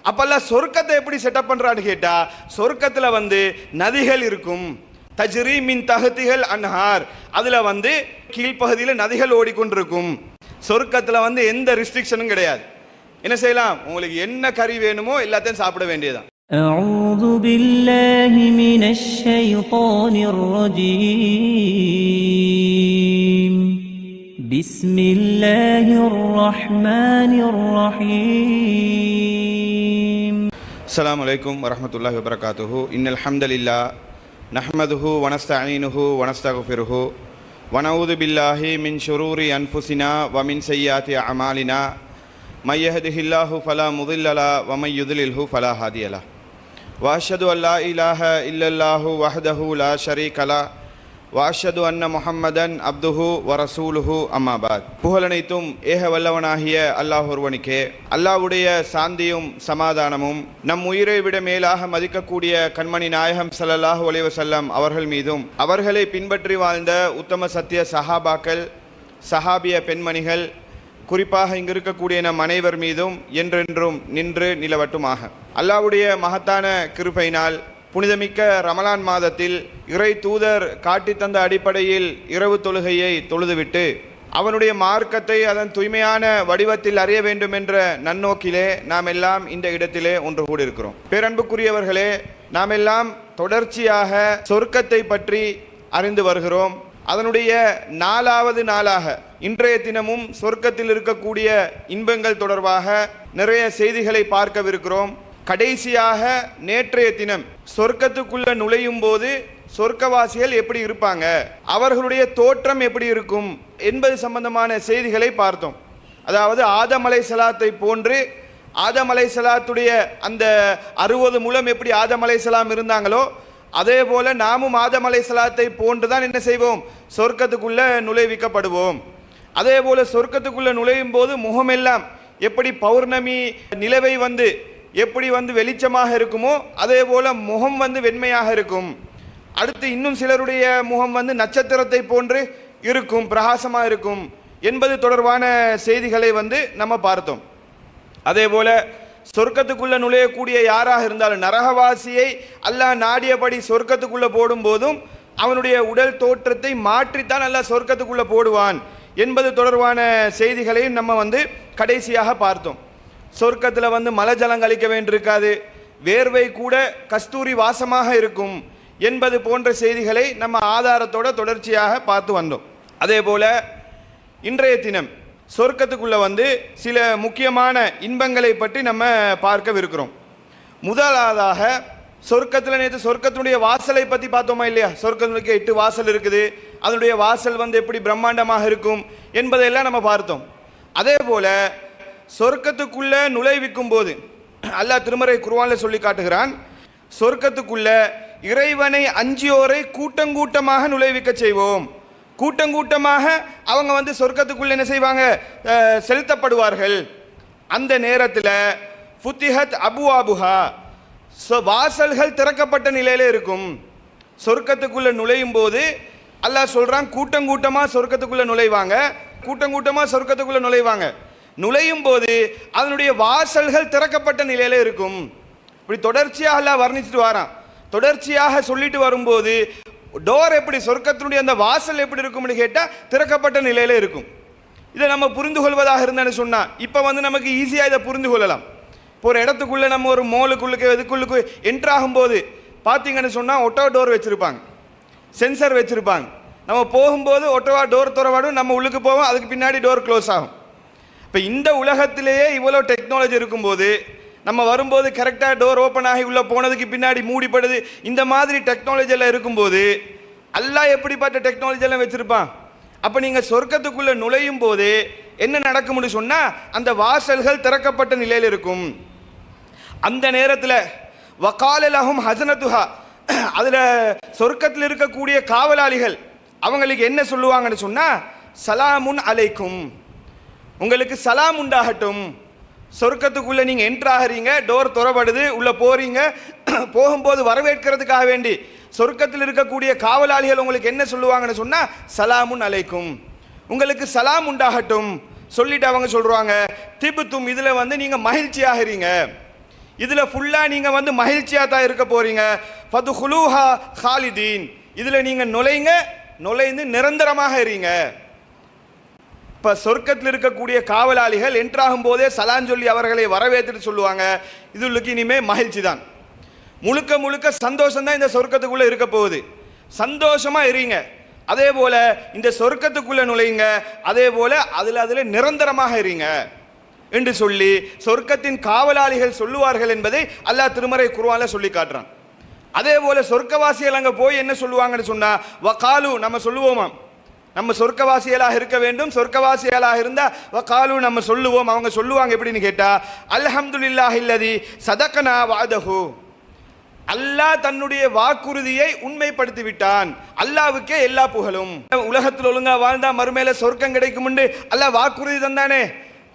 அப்பெல்லாம் சொர்க்கத்தை எப்படி செட்டப் பண்றான்னு கேட்டா, சொர்க்கத்துல நதிகள் இருக்கும், தஜ்ரி மின் தஹ்திஹல் அன்ஹார், அதுல கீழ்ப்பகுதியில் நதிகள் ஓடிக்கொண்டிருக்கும். சொர்க்கத்துல எந்த ரெஸ்ட்ரிக்ஷனும் கிடையாது. என்ன செய்யலாம், உங்களுக்கு என்ன கறி வேணுமோ எல்லாத்தையும் சாப்பிட வேண்டியதான். أعوذ بالله من الشيطان الرجيم بسم الله الرحمن الرحيم السلام عليكم ورحمة الله وبركاته. إن الحمد لله نحمده ونستعينه ونستغفره ونعوذ بالله من شرور أنفسنا ومن سيئات أعمالنا من يهده الله فلا مضل له ومن يضلله فلا هادي له وأشهد أن لا إله إلا الله وحده لا شريك له وأشهد أن محمدا عبده ورسوله أما بعد. புகழனைத்தும் ஏக வல்லவனாகிய அல்லாஹ் ஒருவனுக்கே. அல்லாஹ்வுடைய சாந்தியும் சமாதானமும் நம் உயிரை விட மேலாக மதிக்கக்கூடிய கண்மணி நாயகம் ஸல்லல்லாஹு அலைஹி வஸல்லம் அவர்கள் மீதும், அவர்களை பின்பற்றி வாழ்ந்த உத்தம சத்திய சஹாபாக்கள், சஹாபிய பெண்மணிகள், குறிப்பாக இங்கு இருக்கக்கூடிய நம் அனைவர் மீதும் என்றென்றும் நின்று நிலவட்டுமாக. அல்லாஹ்வுடைய மகத்தான கிருபையினால் புனிதமிக்க ரமலான் மாதத்தில் இறை தூதர் காட்டி தந்த அடிப்படையில் இரவு தொழுகையை தொழுதுவிட்டு அவனுடைய மார்க்கத்தை அதன் தூய்மையான வடிவத்தில் அறிய வேண்டும் என்ற நன்னோக்கிலே நாம் எல்லாம் இந்த இடத்திலே ஒன்று கூடியிருக்கிறோம். பேரன்புக்குரியவர்களே, நாம் எல்லாம் தொடர்ச்சியாக சொர்க்கத்தை பற்றி அறிந்து வருகிறோம். அதனுடைய 4வது நாளாக இன்றைய தினமும் சொர்க்கத்தில் இருக்கக்கூடிய இன்பங்கள் தொடர்பாக நிறைய செய்திகளை பார்க்கவிருக்கிறோம். கடைசியாக நேற்றைய தினம் சொர்க்கத்துக்குள்ள நுழையும் போது சொர்க்கவாசிகள் எப்படி இருப்பாங்க, அவர்களுடைய தோற்றம் எப்படி இருக்கும் என்பது சம்பந்தமான செய்திகளை பார்த்தோம். அதாவது ஆதம் அலைஹிஸ்ஸலாத்தை போன்று ஆதம் அலைஹிஸ்ஸலாத்துடைய அந்த 60 முழம் எப்படி ஆதம் அலைஹிஸ்ஸலாம் இருந்தாங்களோ அதே போல நாமும் ஆதம் அலைஹிஸ்ஸலாத்தை போன்றுதான் என்ன செய்வோம், சொர்க்கத்துக்குள்ள நுழைவிக்கப்படுவோம். அதே போல சொர்க்கத்துக்குள்ள நுழையும் போது முகமெல்லாம் எப்படி பௌர்ணமி நிலவை எப்படி வெளிச்சமாக இருக்குமோ அதே போல முகம் வெண்மையாக இருக்கும். அடுத்து இன்னும் சிலருடைய முகம் நட்சத்திரத்தை போன்று இருக்கும், பிரகாசமாக இருக்கும் என்பது தொடர்பான செய்திகளை நம்ம பார்த்தோம். அதே போல சொர்க்கத்துக்குள்ள நுழையக்கூடிய யாராக இருந்தாலும் நரகவாசியை அல்லாஹ் நாடியபடி சொர்க்கத்துக்குள்ள போடும் போதும் அவனுடைய உடல் தோற்றத்தை மாற்றித்தான் அல்லாஹ் சொர்க்கத்துக்குள்ள போடுவான் என்பது தொடர்பான செய்திகளையும் நம்ம கடைசியாக பார்த்தோம். சொர்க்கத்தில் மலை ஜலம் கழிக்க வேண்டியிருக்காது, வேர்வை கூட கஸ்தூரி வாசமாக இருக்கும் என்பது போன்ற செய்திகளை நம்ம ஆதாரத்தோட தொடர்ச்சியாக பார்த்து வந்தோம். அதே போல இன்றைய தினம் சொர்க்கத்துக்குள்ள சில முக்கியமான இன்பங்களை பற்றி நம்ம பார்க்கவிருக்கிறோம். முதலாவதாக சொர்க்கத்தில் நேற்று சொர்க்கத்தினுடைய வாசலை பற்றி பார்த்தோமா இல்லையா? சொர்க்கத்துக்கு 8 வாசல் இருக்குது, அதனுடைய வாசல் எப்படி பிரம்மாண்டமாக இருக்கும் என்பதையெல்லாம் நம்ம பார்த்தோம். அதே போல சொர்க்கத்துக்குள்ள நுழைவிக்கும் போது அல்லாஹ் திருமறை குர்ஆனில் சொல்லி காட்டுகிறான், சொர்க்கத்துக்குள்ள இறைவனை அஞ்சியோரை கூட்டங்கூட்டமாக நுழைவிக்க செய்வோம். கூட்டங்கூட்டமாக அவங்க சொர்க்கத்துக்குள்ள என்ன செய்வாங்க, செலுத்தப்படுவார்கள். அந்த நேரத்தில் ஃபுத்திஹத் அபுவாபுஹா, வாசல்கள் திறக்கப்பட்ட நிலையில இருக்கும். சொர்க்கத்துக்குள்ள நுழையும் போது அல்லாஹ் சொல்றான், கூட்டங்கூட்டமாக சொர்க்கத்துக்குள்ள நுழைவாங்க, கூட்டங்கூட்டமாக சொர்க்கத்துக்குள்ள நுழைவாங்க. நுழையும் போது அதனுடைய வாசல்கள் திறக்கப்பட்ட நிலையில இருக்கும். இப்படி தொடர்ச்சியாக அல்லாஹ் வர்ணிச்சுட்டு வரான். தொடர்ச்சியாக சொல்லிட்டு வரும்போது டோர் எப்படி, சொர்க்கத்தினுடைய அந்த வாசல் எப்படி இருக்கும்னு கேட்டால் திறக்கப்பட்ட நிலையில இருக்கும். இதை நம்ம புரிந்து கொள்வதாக இருந்தேன்னு சொன்னால் இப்போ நமக்கு ஈஸியாக இதை புரிந்து கொள்ளலாம். இப்போ ஒரு இடத்துக்குள்ளே நம்ம ஒரு மோலுக்குள்ளுக்கு இதுக்குள்ளுக்கு என்ட்ராகும்போது பார்த்தீங்கன்னு சொன்னால் ஒட்டோ டோர் வச்சுருப்பாங்க, சென்சர் வச்சுருப்பாங்க. நம்ம போகும்போது ஒட்டோவா டோர் திறவாடும், நம்ம உள்ளுக்கு போவோம், அதுக்கு பின்னாடி டோர் க்ளோஸ் ஆகும். இப்போ இந்த உலகத்திலேயே இவ்வளோ டெக்னாலஜி இருக்கும்போது நம்ம வரும்போது கரெக்டாக டோர் ஓப்பன் ஆகி உள்ளே போனதுக்கு பின்னாடி மூடிப்படுது, இந்த மாதிரி டெக்னாலஜி எல்லாம் இருக்கும்போது அல்லாஹ் எப்படிப்பட்ட டெக்னாலஜி எல்லாம் வச்சுருப்பான். அப்போ நீங்கள் சொர்க்கத்துக்குள்ளே நுழையும் போது என்ன நடக்கும்னு சொன்னால் அந்த வாசல்கள் திறக்கப்பட்ட நிலையில் இருக்கும். அந்த நேரத்தில் வகால லஹும் ஹஸனத்துஹா, அதில் சொர்க்கத்தில் இருக்கக்கூடிய காவலாளிகள் அவங்களுக்கு என்ன சொல்லுவாங்கன்னு சொன்னால், சலாமுன் அலைக்கும், உங்களுக்கு சலாம் உண்டாகட்டும். சொர்க்கத்துக்குள்ள நீங்க என்ட்ராகிறீங்க, டோர் திறப்படுது, உள்ள போறீங்க, போகும்போது வரவேற்கிறதுக்காக வேண்டி சொர்க்கத்தில் இருக்கக்கூடிய காவலாளிகள் உங்களுக்கு என்ன சொல்லுவாங்கன்னு சொன்னா, சலாமுன் அலைக்கும், உங்களுக்கு சலாம் உண்டாகட்டும் சொல்லிட்டு அவங்க சொல்றாங்க, திபுத்தும், இதுல நீங்க மகிழ்ச்சியாகிறீங்க. இதில் ஃபுல்லாக நீங்கள் வந்து மகிழ்ச்சியாக தான் இருக்க போகிறீங்க. ஃபதுஹுலூஹா ஹாலிதீன், இதில் நீங்கள் நுழைந்து நிரந்தரமாக இருங்க. இப்போ சொர்க்கத்தில் இருக்கக்கூடிய காவலாளிகள் என்ட்ராகும் போதே சலான் சொல்லி அவர்களை வரவேற்றுட்டு சொல்லுவாங்க, இதுக்கு இனிமே மகிழ்ச்சி தான், முழுக்க முழுக்க சந்தோஷம் தான் இந்த சொர்க்கத்துக்குள்ளே இருக்க போகுது, சந்தோஷமாக இருங்க. அதே போல் இந்த சொர்க்கத்துக்குள்ளே நுழையுங்க, அதே போல் அதில் நிரந்தரமாக இருங்க என்று சொல்லி சொர்க்கத்தின் காவலாளிகள் சொல்லுவார்கள் என்பதை அல்லாஹ் திருமறை குர்ஆன்ல சொல்லி காட்டுறான். அதே போல சொர்க்கவாசிகள் அங்கே போய் என்ன சொல்லுவாங்கன்னு சொன்னா, வகாலு, நம்ம சொல்லுவோமா, நம்ம சொர்க்கவாசிகளாக இருக்க வேண்டும், சொர்க்கவாசிகளாக இருந்தா வகாலு நம்ம சொல்லுவோம். அவங்க சொல்லுவாங்க எப்படின்னு கேட்டா, அல்ஹம்துலில்லாஹில்லதி சதகனா வஅதஹு, அல்லாஹ் தன்னுடைய வாக்குறுதியை உண்மைப்படுத்தி விட்டான், அல்லாஹ்வுக்கே எல்லா புகழும். உலகத்தில் ஒழுங்கா வாழ்ந்தா மறுமையில சொர்க்கம் கிடைக்கும் என்று அல்லாஹ் வாக்குறுதி தந்தானே,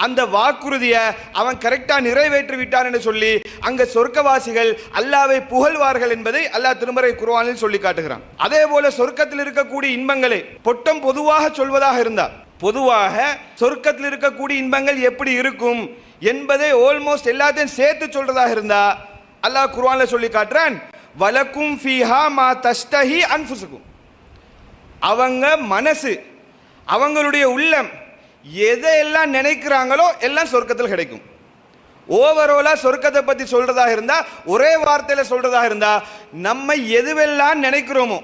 அந்த வாக்குறுதியை அவன் கரெக்டா நிறைவேற்றி விட்டான் என்று சொல்லி அங்க சொர்க்கவாசிகள் அல்லாஹ்வை புகழ்வார்கள் என்பதை அல்லாஹ் திருமறை குர்ஆனில் சொல்லி காட்டுகிறான். அதே போல சொர்க்கத்தில் இருக்கக்கூடிய இன்பங்களை பொட்டம் பொதுவாக சொல்வதாக இருந்தார், பொதுவாக சொர்க்கத்தில் இருக்கக்கூடிய இன்பங்கள் எப்படி இருக்கும் என்பதை ஆல்மோஸ்ட் எல்லாத்தையும் சேர்த்து சொல்றதாக இருந்தா அல்லாஹ் குர்ஆன்ல சொல்லி காட்டுறான், வலக்கும் ஃபீஹா மா தஸ்தஹி அன்ஃபுசுக்கும், அவங்க மனசு, அவங்களுடைய உள்ளம் எதையெல்லாம் நினைக்கிறாங்களோ எல்லாம் சொர்க்கத்தில் கிடைக்கும். ஓவரோலா சொர்க்கத்தை பத்தி சொல்றதாக இருந்தா, ஒரே வார்த்தையில சொல்றதாக இருந்தா, நம்ம எதுவெல்லாம் நினைக்கிறோமோ,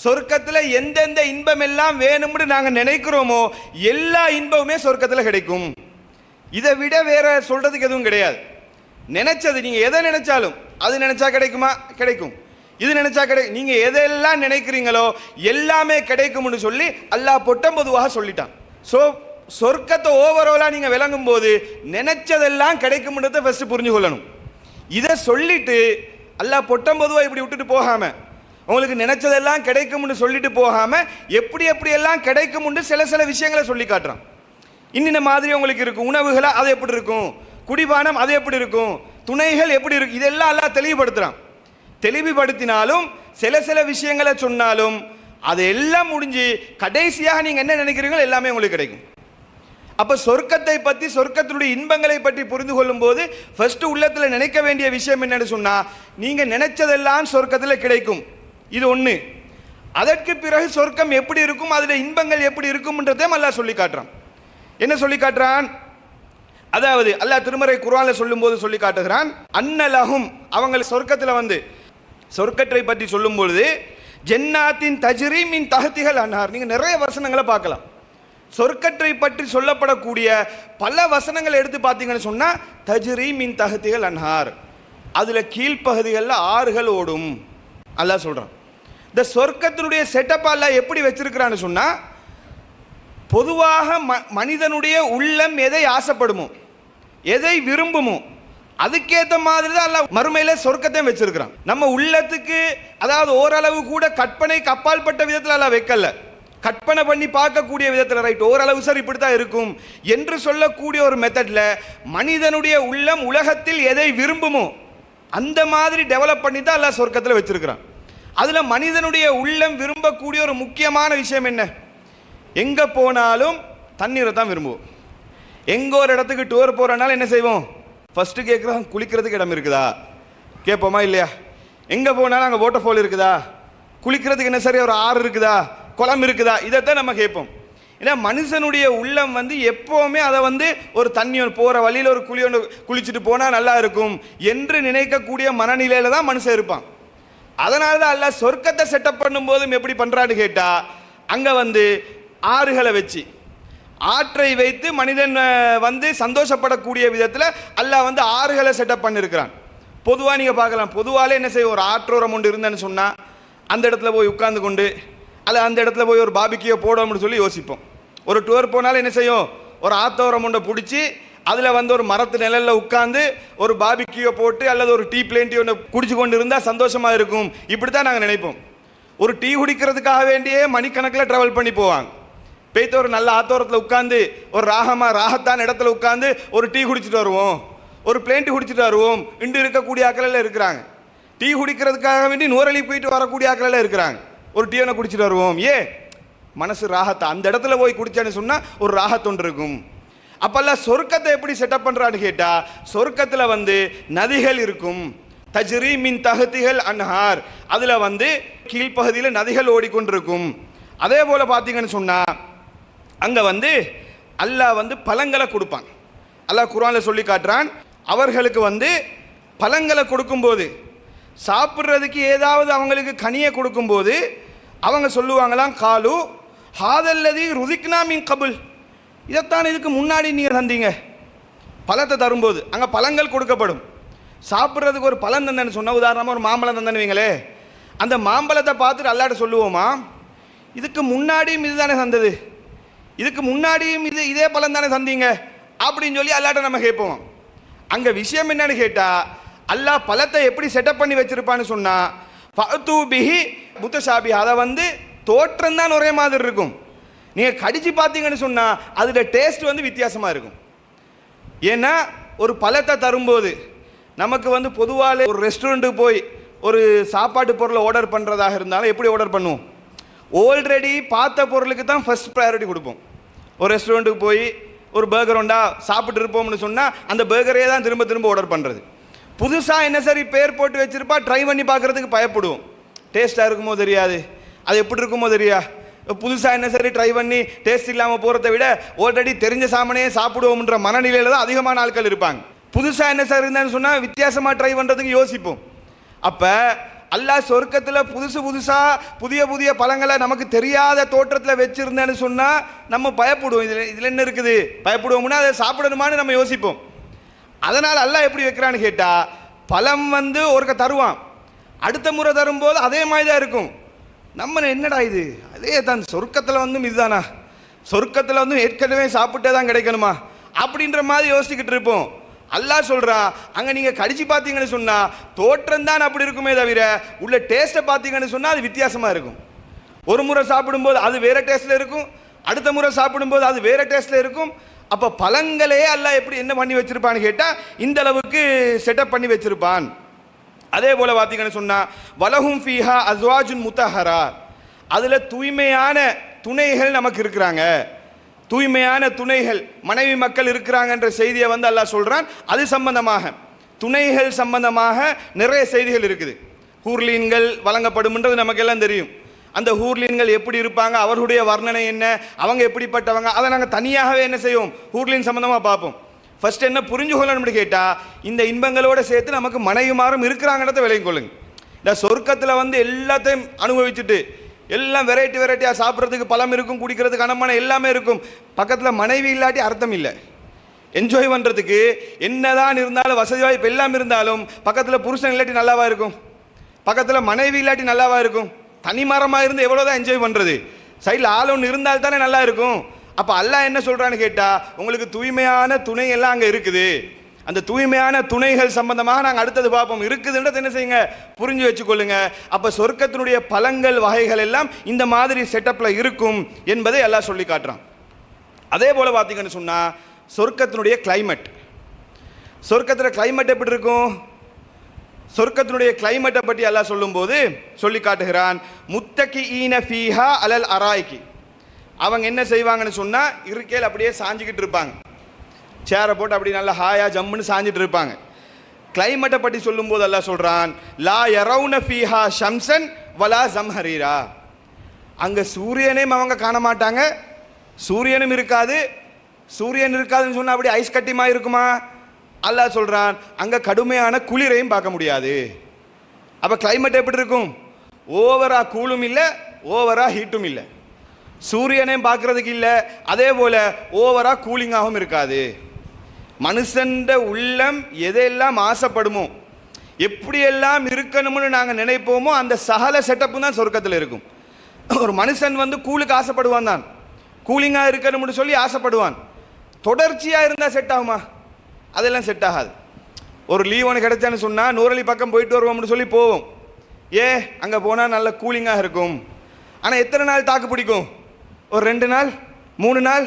சொர்க்கத்தில் எந்தெந்த இன்பம் எல்லாம் வேணும்னு நாங்கள் நினைக்கிறோமோ எல்லா இன்பமுமே சொர்க்கத்தில் கிடைக்கும். இதை விட வேற சொல்றதுக்கு எதுவும் கிடையாது. நினைச்சது, நீங்க எதை நினைச்சாலும் அது நினைச்சா கிடைக்குமா? கிடைக்கும். இது நினைச்சா கிடைக்கும். நீங்க எதெல்லாம் நினைக்கிறீங்களோ எல்லாமே கிடைக்கும்னு சொல்லி அல்லாஹ் பொட்டம் பொதுவாக சொல்லிட்டான். ஸோ சொர்க்கத்தை ஓவரோலாக நீங்கள் விளங்கும் போது நினைச்சதெல்லாம் கிடைக்கும்ன்றதை ஃபர்ஸ்ட் புரிஞ்சு கொள்ளணும். இதை சொல்லிட்டு அல்லாஹ் பொட்டம் பொதுவாக இப்படி விட்டுட்டு போகாம, உங்களுக்கு நினைச்சதெல்லாம் கிடைக்கும்னு சொல்லிட்டு போகாம எப்படி எப்படியெல்லாம் கிடைக்கும்னு சில விஷயங்களை சொல்லி காட்டுறான். இன்னின மாதிரி உங்களுக்கு இருக்கும், உணவுகளை அது எப்படி இருக்கும், குடிபானம் அது எப்படி இருக்கும், துணைகள் எப்படி இருக்கும், இதெல்லாம் அல்லாஹ் தெளிவுபடுத்துறான். தெளிவுபடுத்தினாலும் சில விஷயங்களை சொன்னாலும் அதெல்லாம் முடிஞ்சு கடைசியாக நீங்க என்ன நினைக்கிறீங்களோ எல்லாமே உங்களுக்கு கிடைக்கும். அப்ப சொர்க்கத்தை பத்தி, சொர்க்கத்தினுடைய இன்பங்களை பற்றி புரிந்து கொள்ளும் போது ஃபர்ஸ்ட் உள்ளத்துல நினைக்க வேண்டிய விஷயம் என்னன்னு சொன்னா, நீங்க நினைச்சதெல்லாம் சொர்க்கத்தில் கிடைக்கும், இது ஒண்ணு. அதற்கு பிறகு சொர்க்கம் எப்படி இருக்கும், அதுல இன்பங்கள் எப்படி இருக்கும்ன்றதையும் அல்லாஹ் சொல்லி காட்டுறான். என்ன சொல்லி காட்டுறான்? அதாவது அல்லாஹ் திருமறை குர்ஆன்ல சொல்லும்போது சொல்லி காட்டுகிறான், அன்னலஹும், அவங்க சொர்க்கத்தில் வந்து சொர்க்கத்தை பற்றி சொல்லும் பொழுது ஜன்னாத்தின் தஜ்ரி மின் தஹ்திஹல் அன்ஹார், நீங்க நிறைய வசனங்களை பார்க்கலாம். சொர்க்கத்தை பற்றி சொல்லப்படக்கூடிய பல வசனங்களை எடுத்து பார்த்தீங்கன்னு சொன்னா தஜ்ரி மின் தஹ்திஹல் அன்ஹார், அதுல கீழ்ப்பகுதிகளில் ஆறுகள் ஓடும் அல்லாஹ் சொல்றான். இந்த சொர்க்கத்தினுடைய செட்டப் அல்லாஹ் எப்படி வச்சிருக்கிறான்னு சொன்னா, பொதுவாக மனிதனுடைய உள்ளம் எதை ஆசைப்படுமோ, எதை விரும்புமோ அதுக்கேற்ற மாதிரி தான் அல்லாஹ் மறுமையில சொர்க்கத்தையும் வச்சிருக்கிறான். நம்ம உள்ளத்துக்கு அதாவது ஓரளவு கூட கற்பனைக்கு அப்பாற்பட்ட விதத்தில் அல்லாஹ் வைக்கல, கற்பனை பண்ணி பார்க்கக்கூடிய விதத்தில், ரைட் ஓரளவு சார் இப்படித்தான் இருக்கும் என்று சொல்லக்கூடிய ஒரு மெத்தட்ல மனிதனுடைய உள்ளம் உலகத்தில் எதை விரும்புமோ அந்த மாதிரி டெவலப் பண்ணி தான் அல்லாஹ் சொர்க்கத்தில் வச்சிருக்கிறான். அதுல மனிதனுடைய உள்ளம் விரும்பக்கூடிய ஒரு முக்கியமான விஷயம் என்ன? எங்க போனாலும் தண்ணீரை தான் விரும்புவோம். எங்க ஒரு இடத்துக்கு டூர் போறனால என்ன செய்வோம்? ஃபர்ஸ்ட் கேட்குறோம், குளிக்கிறதுக்கு இடம் இருக்குதா கேட்போமா இல்லையா? எங்க போனாலும் அங்கே வாட்டர் ஃபால் இருக்குதா, குளிக்கிறதுக்கு என்ன சரி ஒரு ஆறு இருக்குதா, குளம் இருக்குதா, இதைத்தான் நம்ம கேட்போம். ஏன்னா மனுஷனுடைய உள்ளம் வந்து எப்போவுமே அதை வந்து ஒரு தண்ணி போகிற வழியில் ஒரு குழி ஒன்று குளிச்சுட்டு போனால் நல்லா இருக்கும் என்று நினைக்கக்கூடிய மனநிலையில தான் மனுஷன் இருப்பான். அதனால தான் அல்லாஹ் சொர்க்கத்தை செட்டப் பண்ணும்போதும் எப்படி பண்ணுறான்னு கேட்டால், அங்கே வந்து ஆறுகளை வச்சு, ஆற்றை வைத்து மனிதன் வந்து சந்தோஷப்படக்கூடிய விதத்தில் அல்லாஹ் வந்து ஆறுகளை செட்டப் பண்ணியிருக்கிறான். பொதுவாக நீங்கள் பார்க்கலாம், பொதுவாலே என்ன செய்யும், ஒரு ஆற்றோரம் ஒன்று இருந்தேன்னு சொன்னால் அந்த இடத்துல போய் உட்கார்ந்து கொண்டு அல்ல அந்த இடத்துல போய் ஒரு பாபிக்கியோ போடணும்னு சொல்லி யோசிப்போம். ஒரு டூர் போனாலும் என்ன செய்யும், ஒரு ஆத்தோரம் ஒன்றை பிடிச்சி அதில் வந்து ஒரு மரத்து நிழலில் உட்காந்து ஒரு பாபிக்கியோ போட்டு அல்லது ஒரு டீ பிளேண்டி ஒன்று குடிச்சு கொண்டு இருந்தால் சந்தோஷமாக இருக்கும், இப்படி தான் நாங்கள் நினைப்போம். ஒரு டீ குடிக்கிறதுக்காக வேண்டியே மணிக்கணக்கில் ட்ராவல் பண்ணி போவாங்க. போய்த்து ஒரு நல்ல ஆத்தோரத்தில் உட்காந்து ஒரு ராகத்தான இடத்துல உட்காந்து ஒரு டீ குடிச்சிட்டு வருவோம், ஒரு பிளேண்டி குடிச்சிட்டு வருவோம். இன்று இருக்கக்கூடிய ஆக்கள் இருக்கிறாங்க, டீ குடிக்கிறதுக்காக வேண்டி நூறலி போயிட்டு வரக்கூடிய ஆக்கள் இருக்கிறாங்க. ஒரு டீ ஒன்று குடிச்சிட்டு வருவோம், மனசு ராகத்தா, அந்த இடத்துல போய் குடிச்சான்னு சொன்னால் ஒரு ராகத்தொன்று இருக்கும். அப்பெல்லாம் சொர்க்கத்தை எப்படி செட்டப் பண்றான்னு கேட்டா, சொர்க்கத்துல வந்து நதிகள் இருக்கும், தஜ்ரி மின் தஹ்திஹல் அன்ஹார், அதுல வந்து கீழ்ப்பகுதியில் நதிகள் ஓடிக்கொண்டிருக்கும். அதே போல பார்த்தீங்கன்னு சொன்னா அங்க வந்து அல்லாஹ் வந்து பழங்களை கொடுப்பான். அல்லாஹ் குர்ஆன்ல சொல்லி காட்டுறான், அவர்களுக்கு வந்து பழங்களை கொடுக்கும்போது, சாப்பிட்றதுக்கு ஏதாவது அவங்களுக்கு கனியை கொடுக்கும்போது அவங்க சொல்லுவாங்களாம், காலு ஹாதல்லதி ருதிக்னா மின் கபுல், இதைத்தான் இதுக்கு முன்னாடி நீங்கள் தந்தீங்க. பழத்தை தரும்போது அங்கே பழங்கள் கொடுக்கப்படும். சாப்பிட்றதுக்கு ஒரு பழம் தந்தேன்னு சொன்னால், உதாரணமாக ஒரு மாம்பழம் தந்தேன்னு வைங்களே, அந்த மாம்பழத்தை பார்த்துட்டு அல்லாட்ட சொல்லுவோமா, இதுக்கு முன்னாடியும் இது தானே தந்தது, இதுக்கு முன்னாடியும் இதே பழம் தானே தந்தீங்க அப்படின்னு சொல்லி அல்லாட்ட நம்ம கேட்போம். அங்கே விஷயம் என்னன்னு கேட்டால், அல்லாஹ் பழத்தை எப்படி செட்டப் பண்ணி வச்சிருப்பான்னு சொன்னால், ஃபஅது பிஹி முத்தஷாபி, அதை வந்து தோற்றம் தான் ஒரே மாதிரி இருக்கும். நீங்கள் கடிச்சு பார்த்தீங்கன்னு சொன்னால் அதோட டேஸ்ட் வந்து வித்தியாசமாக இருக்கும். ஏன்னா ஒரு பழத்தை தரும்போது நமக்கு வந்து பொதுவாக ஒரு ரெஸ்டாரண்ட்டுக்கு போய் ஒரு சாப்பாட்டு பொருளை ஆர்டர் பண்ணுறதாக இருந்தாலும் எப்படி ஆர்டர் பண்ணுவோம், ஆல்ரெடி பார்த்த பொருளுக்கு தான் ஃபர்ஸ்ட் ப்ரையாரிட்டி கொடுப்போம். ஒரு ரெஸ்டாரண்ட்டுக்கு போய் ஒரு பர்கர் உண்டா சாப்பிட்டு இருப்போம்னு சொன்னால் அந்த பர்கரே தான் திரும்ப திரும்ப ஆர்டர் பண்ணுறது. புதுசாக என்ன சரி பேர் போட்டு வச்சுருப்பா, ட்ரை பண்ணி பார்க்குறதுக்கு பயப்படுவோம். டேஸ்ட்டாக இருக்குமோ தெரியாது, அது எப்படி இருக்குமோ தெரியா. புதுசாக என்ன சரி ட்ரை பண்ணி டேஸ்ட் இல்லாமல் போகிறத விட ஆல்ரெடி தெரிஞ்ச சாமானே சாப்பிடுவோம்ன்ற மனநிலையில் தான் அதிகமான ஆட்கள் இருப்பாங்க. புதுசாக என்ன சார் இருந்தான்னு சொன்னால் வித்தியாசமாக ட்ரை பண்ணுறதுக்கு யோசிப்போம். அப்போ அல்லாஹ் சொர்க்கத்தில் புதுசாக புதிய புதிய பழங்களை நமக்கு தெரியாத தோற்றத்தில் வச்சுருந்தேன்னு சொன்னால் நம்ம பயப்படுவோம். இதில் என்ன இருக்குது பயப்படுவோம்னா அதை சாப்பிடணுமான்னு நம்ம யோசிப்போம். அதனால் அல்லாஹ் எப்படி வைக்கிறான்னு கேட்டால், பழம் வந்து ஒருக்க தருவான், அடுத்த முறை தரும்போது அதே மாதிரி தான் இருக்கும். நம்ம என்னடா இது, அதே தான் சொர்க்கத்தில் வந்து இதுதானா, சொர்க்கத்தில் வந்து ஏற்கனவே சாப்பிட்டே தான் கிடைக்கணுமா அப்படின்ற மாதிரி யோசிச்சுக்கிட்டு இருப்போம். அல்லாஹ் சொல்றா, அங்கே நீங்கள் கடிச்சு பார்த்தீங்கன்னு சொன்னால் தோற்றம் தான் அப்படி இருக்குமே தவிர உள்ள டேஸ்ட்டை பார்த்தீங்கன்னு சொன்னால் அது வித்தியாசமாக இருக்கும். ஒரு முறை சாப்பிடும்போது அது வேற டேஸ்ட்டில் இருக்கும், அடுத்த முறை சாப்பிடும்போது அது வேற டேஸ்ட்டில் இருக்கும். அப்போ பழங்களே அல்லாஹ் எப்படி என்ன பண்ணி வச்சிருப்பான்னு கேட்டால் இந்த அளவுக்கு செட்டப் பண்ணி வச்சிருப்பான். அதே போல் பார்த்தீங்கன்னு சொன்னால் வலஹும் ஃபீஹா அஸ்வாஜுன் முத்தஹரா, அதில் தூய்மையான துணைகள் நமக்கு இருக்கிறாங்க, தூய்மையான துணைகள் மனைவி மக்கள் இருக்கிறாங்கன்ற செய்தியை வந்து அல்லாஹ் சொல்கிறான். அது சம்பந்தமாக துணைகள் சம்பந்தமாக நிறைய செய்திகள் இருக்குது. ஹூர்லீன்கள் வழங்கப்படும்ன்றது நமக்கெல்லாம் தெரியும். அந்த ஹூர்லீன்கள் எப்படி இருப்பாங்க, அவர்களுடைய வர்ணனை என்ன, அவங்க எப்படிப்பட்டவங்க, அதை நாங்கள் தனியாகவே என்ன செய்வோம் ஹூர்லீன் சம்பந்தமாக பார்ப்போம். ஃபர்ஸ்ட் என்ன புரிஞ்சு கொள்ளணும்னு கேட்டால், இந்த இன்பங்களோடு சேர்த்து நமக்கு மனைவிமாரும் இருக்கிறாங்கன்றத விளங்கிக் கொள்ளுங்க. இந்த சொர்க்கத்தில் வந்து எல்லாத்தையும் அனுபவிச்சுட்டு எல்லாம் வெரைட்டியாக சாப்பிட்றதுக்கு பழம் இருக்கும், குடிக்கிறதுக்கு அனமான எல்லாமே இருக்கும், பக்கத்தில் மனைவி இல்லாட்டி அர்த்தம் இல்லை. என்ஜாய் பண்ணுறதுக்கு என்னதான் இருந்தாலும் வசதி வாய்ப்பு எல்லாம் இருந்தாலும் பக்கத்தில் புருஷன் இல்லாட்டி நல்லாவா இருக்கும், பக்கத்தில் மனைவி இல்லாட்டி நல்லாவா இருக்கும். தனிமரமாக இருந்து எவ்வளோதான் என்ஜாய் பண்ணுறது, சைடில் ஆள் ஒன்று இருந்தால் தானே நல்லா இருக்கும். அப்போ அல்லாஹ் என்ன சொல்கிறான்னு கேட்டால், உங்களுக்கு தூய்மையான துணை எல்லாம் அங்கே இருக்குது, அந்த தூய்மையான துணைகள் சம்பந்தமாக நாங்கள் அடுத்தது பார்ப்போம். இருக்குதுன்றது என்ன செய்யுங்க புரிஞ்சு வச்சுக்கொள்ளுங்க. அப்போ சொர்க்கத்தினுடைய பழங்கள் வகைகள் எல்லாம் இந்த மாதிரி செட்டப்பில் இருக்கும் என்பதை எல்லாம் சொல்லி காட்டுறான். அதே போல் பார்த்தீங்கன்னு சொன்னால் சொர்க்கத்தினுடைய கிளைமேட், சொர்க்கத்தில் கிளைமேட் எப்படி இருக்கும், சொர்க்கத்தினுடைய கிளைமேட்டை பற்றி அல்லாஹ் சொல்லும்போது சொல்லி காட்டுகிறான், முத்தகிஈன ஃபீஹா அலல் அராய்கி, அவங்க என்ன செய்வாங்கன்னு சொன்னால் இருக்கையில் அப்படியே சாஞ்சிக்கிட்டு இருப்பாங்க, சேரை போட்டு அப்படி நல்லா ஹாயா ஜம்முன்னு சாஞ்சிட்டு இருப்பாங்க. கிளைமேட்டை பற்றி சொல்லும்போது அல்லாஹ் சொல்கிறான், லா யரவுன ஃபீஹா ஷம்சன் வலா ஜம்ஹரீரா, அங்கே சூரியனையும் அவங்க காண மாட்டாங்க, சூரியனும் இருக்காது. சூரியன் இருக்காதுன்னு சொன்னால் அப்படி ஐஸ் கட்டிமா இருக்குமா, அல்லாஹ் சொல்கிறான் அங்கே கடுமையான குளிரையும் பார்க்க முடியாது. அப்போ கிளைமேட் எப்படி இருக்கும், ஓவரா கூலும் இல்லை ஓவரா ஹீட்டும் இல்லை, சூரியனையும் பார்க்கறதுக்கு இல்லை, அதே போல் ஓவரா கூலிங்காகவும் இருக்காது. மனுஷன்ற உள்ளம் எதையெல்லாம் ஆசைப்படுமோ எப்படியெல்லாம் இருக்கணும்னு நாங்கள் நினைப்போமோ அந்த சகல செட்டப்பும் தான் சொர்க்கத்தில் இருக்கும். ஒரு மனுஷன் வந்து கூலுக்கு ஆசைப்படுவான் தான், கூலிங்காக இருக்கணும்னு சொல்லி ஆசைப்படுவான். தொடர்ச்சியாக இருந்தால் செட் ஆகுமா, அதெல்லாம் செட் ஆகாது. ஒரு லீவ் ஒன்று கிடைச்சான்னு சொன்னால் நூறலி பக்கம் போயிட்டு வருவோம்னு சொல்லி போவோம், அங்கே போனால் நல்ல கூலிங்காக இருக்கும். ஆனால் எத்தனை நாள் தாக்கு பிடிக்கும், ஒரு 2 நாள் 3 நாள்,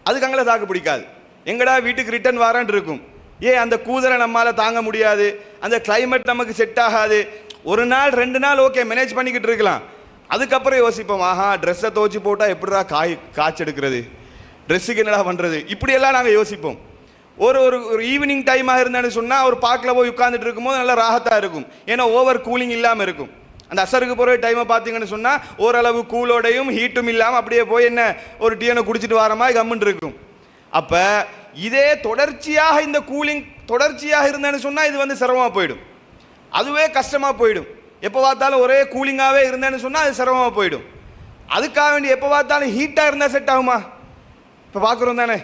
அதுக்கு அங்கே தாக்கு பிடிக்காது. எங்கடா வீட்டுக்கு ரிட்டர்ன் வாரான் இருக்கும். அந்த கூதலை நம்மளால் தாங்க முடியாது, அந்த கிளைமேட் நமக்கு செட் ஆகாது. 1 நாள் 2 நாள் ஓகே மேனேஜ் பண்ணிக்கிட்டு இருக்கலாம், அதுக்கப்புறம் யோசிப்போம், ஆஹா ட்ரெஸ்ஸை துவச்சி போட்டால் எப்படிடா காய்ச்செடுக்கிறது, ட்ரெஸ்ஸுக்கு என்னடா பண்ணுறது, இப்படியெல்லாம் நாங்கள் யோசிப்போம். ஒரு ஒரு ஒரு ஈவினிங் டைமாக இருந்தான்னு சொன்னால் ஒரு பார்க்கில் போய் உட்காந்துட்டு இருக்கும்போது நல்லா ராகத்தாக இருக்கும். ஏன்னா ஓவர் கூலிங் இல்லாமல் இருக்கும். அந்த அசருக்கு போகிற டைமை பார்த்தீங்கன்னு சொன்னால் ஓரளவு கூலோடையும் ஹீட்டும் இல்லாமல் அப்படியே போய் என்ன ஒரு டீனை குடிச்சிட்டு வர மாதிரி கம்முன்னு இருக்கும். அப்போ இதே தொடர்ச்சியாக இந்த கூலிங் தொடர்ச்சியாக இருந்தேன்னு சொன்னால் இது வந்து சிரமமாக போயிடும், அதுவே கஷ்டமாக போயிடும். எப்போ பார்த்தாலும் ஒரே கூலிங்காகவே இருந்தேன்னு சொன்னால் அது சிரமமாக போயிடும். அதுக்காக வேண்டி எப்போ பார்த்தாலும் ஹீட்டாக இருந்தால் செட் ஆகுமா? இப்போ பார்க்குறோம் தானே,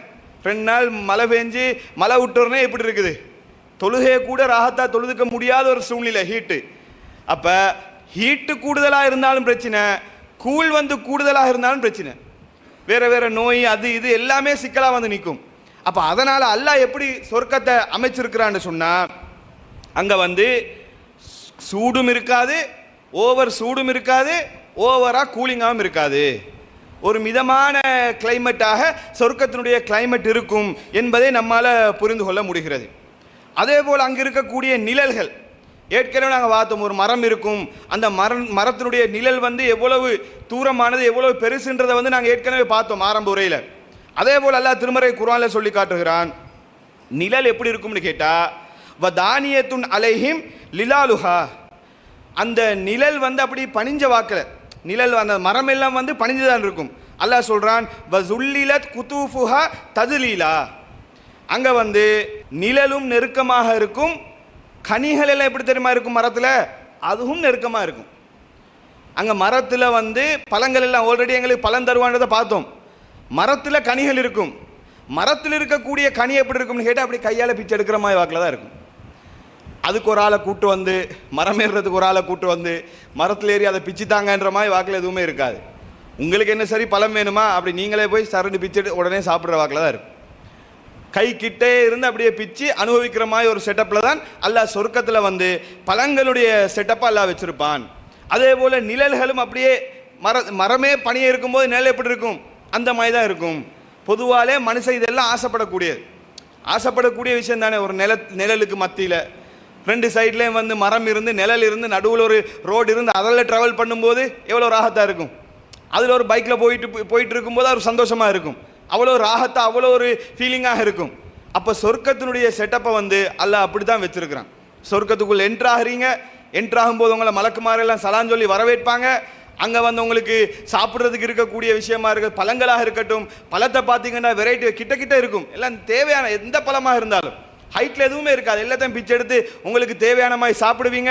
2 நாள் மழை பெஞ்சு மழை விட்டுறனே எப்படி இருக்குது, தொழுகையை கூட ராகத்தா தொழுதுக்க முடியாத ஒரு சூழ்நிலை ஹீட்டு. அப்போ ஹீட்டு கூடுதலாக இருந்தாலும் பிரச்சனை, கூல் வந்து கூடுதலாக இருந்தாலும் பிரச்சனை, வேறு வேறு நோய் அது இது எல்லாமே சிக்கலாக வந்து நிற்கும். அப்போ அதனால் அல்லாஹ் எப்படி சொர்க்கத்தை அமைச்சிருக்கிறான்னு சொன்னால் அங்கே வந்து சூடும் இருக்காது, ஓவர் சூடும் இருக்காது, ஓவராக கூலிங்காகவும் இருக்காது. ஒரு மிதமான கிளைமேட்டாக சொர்க்கத்தினுடைய கிளைமேட் இருக்கும் என்பதை நம்மால் புரிந்து கொள்ள முடிகிறது. அதே போல் அங்கே இருக்கக்கூடிய நிழல்கள், ஏற்கனவே நாங்கள் பார்த்தோம், ஒரு மரம் இருக்கும், அந்த மரத்தினுடைய நிழல் வந்து எவ்வளவு தூரமானது எவ்வளவு பெருசுன்றதை வந்து நாங்கள் ஏற்கனவே பார்த்தோம் ஆரம்ப உரையில். அதே போல் அல்லாஹ் திருமறை குர்ஆனில் சொல்லி காட்டுகிறான், நிழல் எப்படி இருக்கும்னு கேட்டால் வதானியத்துன் அலைஹிம் லிலாலுஹா, அந்த நிழல் வந்து அப்படி பனிஞ்ச வாக்கில் நிழல் அந்த மரம் எல்லாம் வந்து பனிஞ்சுதான் இருக்கும். அல்லாஹ் சொல்கிறான் வசுல்லிலத் குதூஃபுஹா ததுலீலா, அங்கே வந்து நிழலும் நெருக்கமாக இருக்கும், கனிகள் எல்லாம் எப்படி தெரியுமா இருக்கும் மரத்தில், அதுவும் நெருக்கமாக இருக்கும். அங்கே மரத்தில் வந்து பழங்கள் எல்லாம் ஆல்ரெடி எங்களுக்கு பழம் தருவான்றதை பார்த்தோம். மரத்தில் கனிகள் இருக்கும், மரத்தில் இருக்கக்கூடிய கனி எப்படி இருக்கும்னு கேட்டால் அப்படி கையால் பிச்சை எடுக்கிற மாதிரி வாக்கில் தான் இருக்கும். அதுக்கு ஒரு ஆளை கூட்டு வந்து, மரம் ஏறுறதுக்கு ஒரு ஆளை கூட்டு வந்து மரத்தில் ஏறி அதை பிச்சு தாங்கன்ற மாதிரி வாக்கில் எதுவுமே இருக்காது. உங்களுக்கு என்ன சரி பழம் வேணுமா அப்படி நீங்களே போய் சரண்டு பிச்சுட்டு உடனே சாப்பிட்ற வாக்கில் தான் இருக்கும். கை கிட்டே இருந்து அப்படியே பிச்சு அனுபவிக்கிற மாதிரி ஒரு செட்டப்பில் தான் அல்லாஹ் சொர்க்கத்தில் வந்து பழங்களுடைய செட்டப்பை அல்லாஹ் வச்சுருப்பான். அதே போல் நிழல்களும் அப்படியே மரமே பனியே இருக்கும்போது நிழல் எப்படி இருக்கும் அந்த மாதிரி தான் இருக்கும். பொதுவாலே மனுஷன் இதெல்லாம் ஆசைப்படக்கூடிய விஷயம் தானே. ஒரு நிழலுக்கு மத்தியில் 2 சைட்லேயும் வந்து மரம் இருந்து நிழல் இருந்து நடுவில் ஒரு ரோடு இருந்து அதில் ட்ராவல் பண்ணும்போது எவ்வளோ ராகத்தாக இருக்கும். அதில் ஒரு பைக்கில் போயிட்டு இருக்கும்போது ஒரு சந்தோஷமாக இருக்கும், அவ்வளோ ராகத்தாக அவ்வளோ ஒரு ஃபீலிங்காக இருக்கும். அப்போ சொர்க்கத்தினுடைய செட்டப்பை வந்து அல்லாஹ் அப்படி தான் வச்சுருக்கிறான். சொர்க்கத்துக்குள்ளே என்ட்ராகும்போது உங்களை மலக்குமாரெல்லாம் சலான் சொல்லி வரவேற்பாங்க. அங்கே வந்து உங்களுக்கு சாப்பிட்றதுக்கு இருக்கக்கூடிய விஷயமா இருக்குது, பழங்களாக இருக்கட்டும், பழத்தை பார்த்தீங்கன்னா வெரைட்டி கிட்ட இருக்கும், எல்லாம் தேவையான எந்த பழமாக இருந்தாலும் ஹைட்டில் எதுவுமே இருக்காது, எல்லாத்தையும் பிச்சை எடுத்து உங்களுக்கு தேவையான மாதிரி சாப்பிடுவீங்க.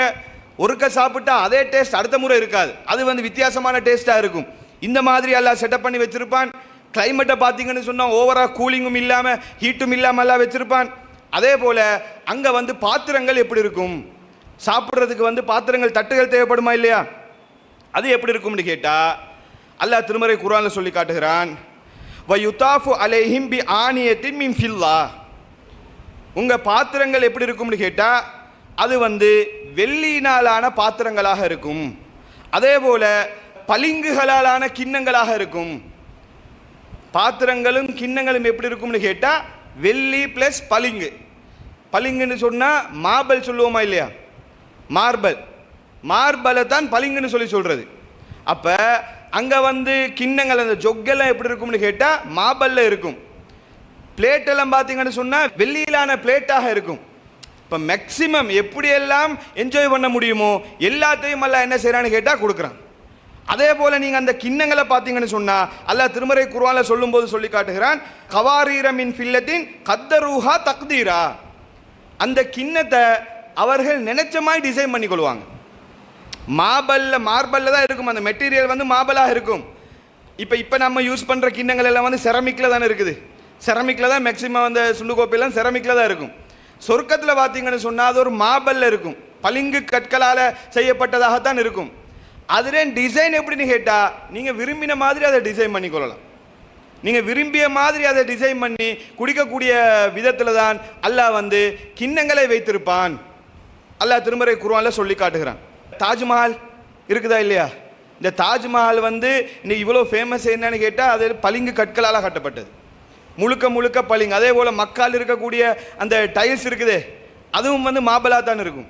ஒருக்க சாப்பிட்டா அதே டேஸ்ட் அடுத்த முறை இருக்காது, அது வந்து வித்தியாசமான டேஸ்ட்டாக இருக்கும். இந்த மாதிரி எல்லாம் செட்டப் பண்ணி வச்சுருப்பான். கிளைமேட்டை பார்த்தீங்கன்னு சொன்னால் ஓவராக கூலிங்கும் இல்லாமல் ஹீட்டும் இல்லாமல் எல்லாம் வச்சுருப்பான். அதே போல் அங்கே வந்து பாத்திரங்கள் எப்படி இருக்கும், சாப்பிட்றதுக்கு வந்து பாத்திரங்கள் தட்டுகள் தேவைப்படுமா இல்லையா, அது எப்படி இருக்கும்னு கேட்டால் அல்லாஹ் திருமறை குர்ஆனில் சொல்லி காட்டுகிறான் வயுதாஃபு அலைஹிம் பி ஆனியத்தின் மின் ஃபில்லா, உங்கள் பாத்திரங்கள் எப்படி இருக்கும்னு கேட்டால் அது வந்து வெள்ளியினாலான பாத்திரங்களாக இருக்கும். அதே போல் பளிங்குகளாலான கிண்ணங்களாக இருக்கும். பாத்திரங்களும் கிண்ணங்களும் எப்படி இருக்கும்னு கேட்டால் வெள்ளி ப்ளஸ் பளிங்குன்னு சொன்னால் மார்பல் சொல்லுவோமா இல்லையா, மார்பலை தான் பளிங்குன்னு சொல்கிறது. அப்போ அங்கே வந்து கிண்ணங்கள் அந்த ஜொக்கெல்லாம் எப்படி இருக்கும்னு கேட்டால் மார்பலில் இருக்கும். பிளேட்டெல்லாம் பார்த்தீங்கன்னு சொன்னால் வெள்ளியிலான பிளேட்டாக இருக்கும். இப்போ மேக்சிமம் எப்படியெல்லாம் என்ஜாய் பண்ண முடியுமோ எல்லாத்தையும் அல்லாஹ் என்ன செய்கிறான்னு கேட்டால் கொடுக்குறான். அதே போல் நீங்கள் அந்த கிண்ணங்களை பார்த்தீங்கன்னு சொன்னால் அல்லாஹ் திருமறை குர்ஆனில் சொல்லும்போது சொல்லி காட்டுகிறான் கவாரீர மின் ஃபில்லத்தின் கத்தரூஹா தக்தீரா, அந்த கிண்ணத்தை அவர்கள் நினைச்ச மாதிரி டிசைன் பண்ணி கொள்வாங்க. மார்பல்ல தான் இருக்கும், அந்த மெட்டீரியல் வந்து மார்பலாக இருக்கும். இப்போ நம்ம யூஸ் பண்ணுற கிண்ணங்கள் எல்லாம் வந்து செரமிக்கில் தானே இருக்குது, செரமிக்கில் தான் மேக்சிமம் அந்த சுண்டு கோப்பையெல்லாம் செரமிக்கில் தான் இருக்கும். சொர்க்கத்தில் பார்த்தீங்கன்னு சொன்னால் அது ஒரு மார்பல்ல இருக்கும், பளிங்கு கற்களால் செய்யப்பட்டதாகத்தான் இருக்கும். அதிலே டிசைன் எப்படின்னு கேட்டால் நீங்கள் விரும்பின மாதிரி அதை டிசைன் பண்ணி கொள்ளலாம். நீங்கள் விரும்பிய மாதிரி அதை டிசைன் பண்ணி குடிக்கக்கூடிய விதத்தில் தான் அல்லாஹ் வந்து கிண்ணங்களை வைத்திருப்பான். அல்லாஹ் திருமறை குர்ஆனில் சொல்லி காட்டுகிறான். தாஜ்மஹால் இருக்குதா இல்லையா, இந்த தாஜ்மஹால் வந்து இன்னைக்கு இவ்வளோ ஃபேமஸ் என்னன்னு கேட்டால் அது பளிங்கு கற்களால் கட்டப்பட்டது, முழுக்க பளிங்கு. அதே போல் மக்கால் இருக்கக்கூடிய அந்த டைல்ஸ் இருக்குதே அதுவும் வந்து மார்பலாக தான் இருக்கும்.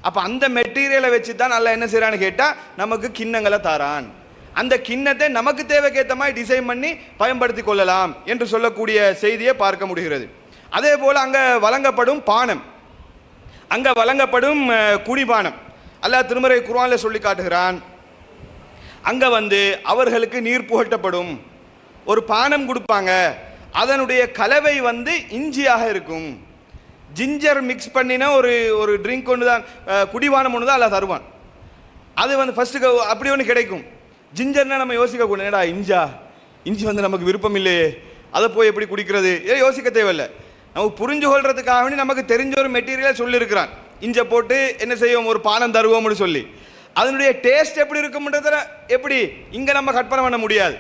அப்போ அந்த மெட்டீரியலை வச்சு தான் நல்லா என்ன செய்கிறான்னு கேட்டால் நமக்கு கிண்ணங்களை தாரான். அந்த கிண்ணத்தை நமக்கு தேவைக்கேற்ற மாதிரி டிசைன் பண்ணி பயன்படுத்தி கொள்ளலாம் என்று சொல்லக்கூடிய செய்தியை பார்க்க முடிகிறது. அதே போல் அங்கே வழங்கப்படும் பானம், அங்கே வழங்கப்படும் குடிபானம் அல்லாஹ் திருமறை குர்ஆனில் சொல்லி காட்டுகிறான். அங்கே அவர்களுக்கு நீர் புகட்டப்படும், ஒரு பானம் கொடுப்பாங்க, அதனுடைய கலவை இஞ்சியாக இருக்கும். ஜிஞ்சர் மிக்ஸ் பண்ணின ஒரு ட்ரிங்க் ஒன்று தான், குடிபானம் ஒன்று தான் அல்லாஹ் தருவான். அது ஃபஸ்ட்டு அப்படி ஒன்று கிடைக்கும். ஜிஞ்சர்னா நம்ம யோசிக்கக்கூடாது, என்னடா இஞ்சி நமக்கு விருப்பம் இல்லையே, அதை போய் எப்படி குடிக்கிறது, யோசிக்க தேவையில்லை. நமக்கு புரிஞ்சு கொள்றதுக்காக வேண்டி நமக்கு தெரிஞ்ச ஒரு மெட்டீரியலை சொல்லியிருக்கிறான். இஞ்சை போட்டு என்ன செய்வோம், ஒரு பானம் தருவோம்னு சொல்லி. அதனுடைய டேஸ்ட் எப்படி இருக்கும்ன்றத எப்படி இங்கே நம்ம கற்பனை பண்ண முடியாது.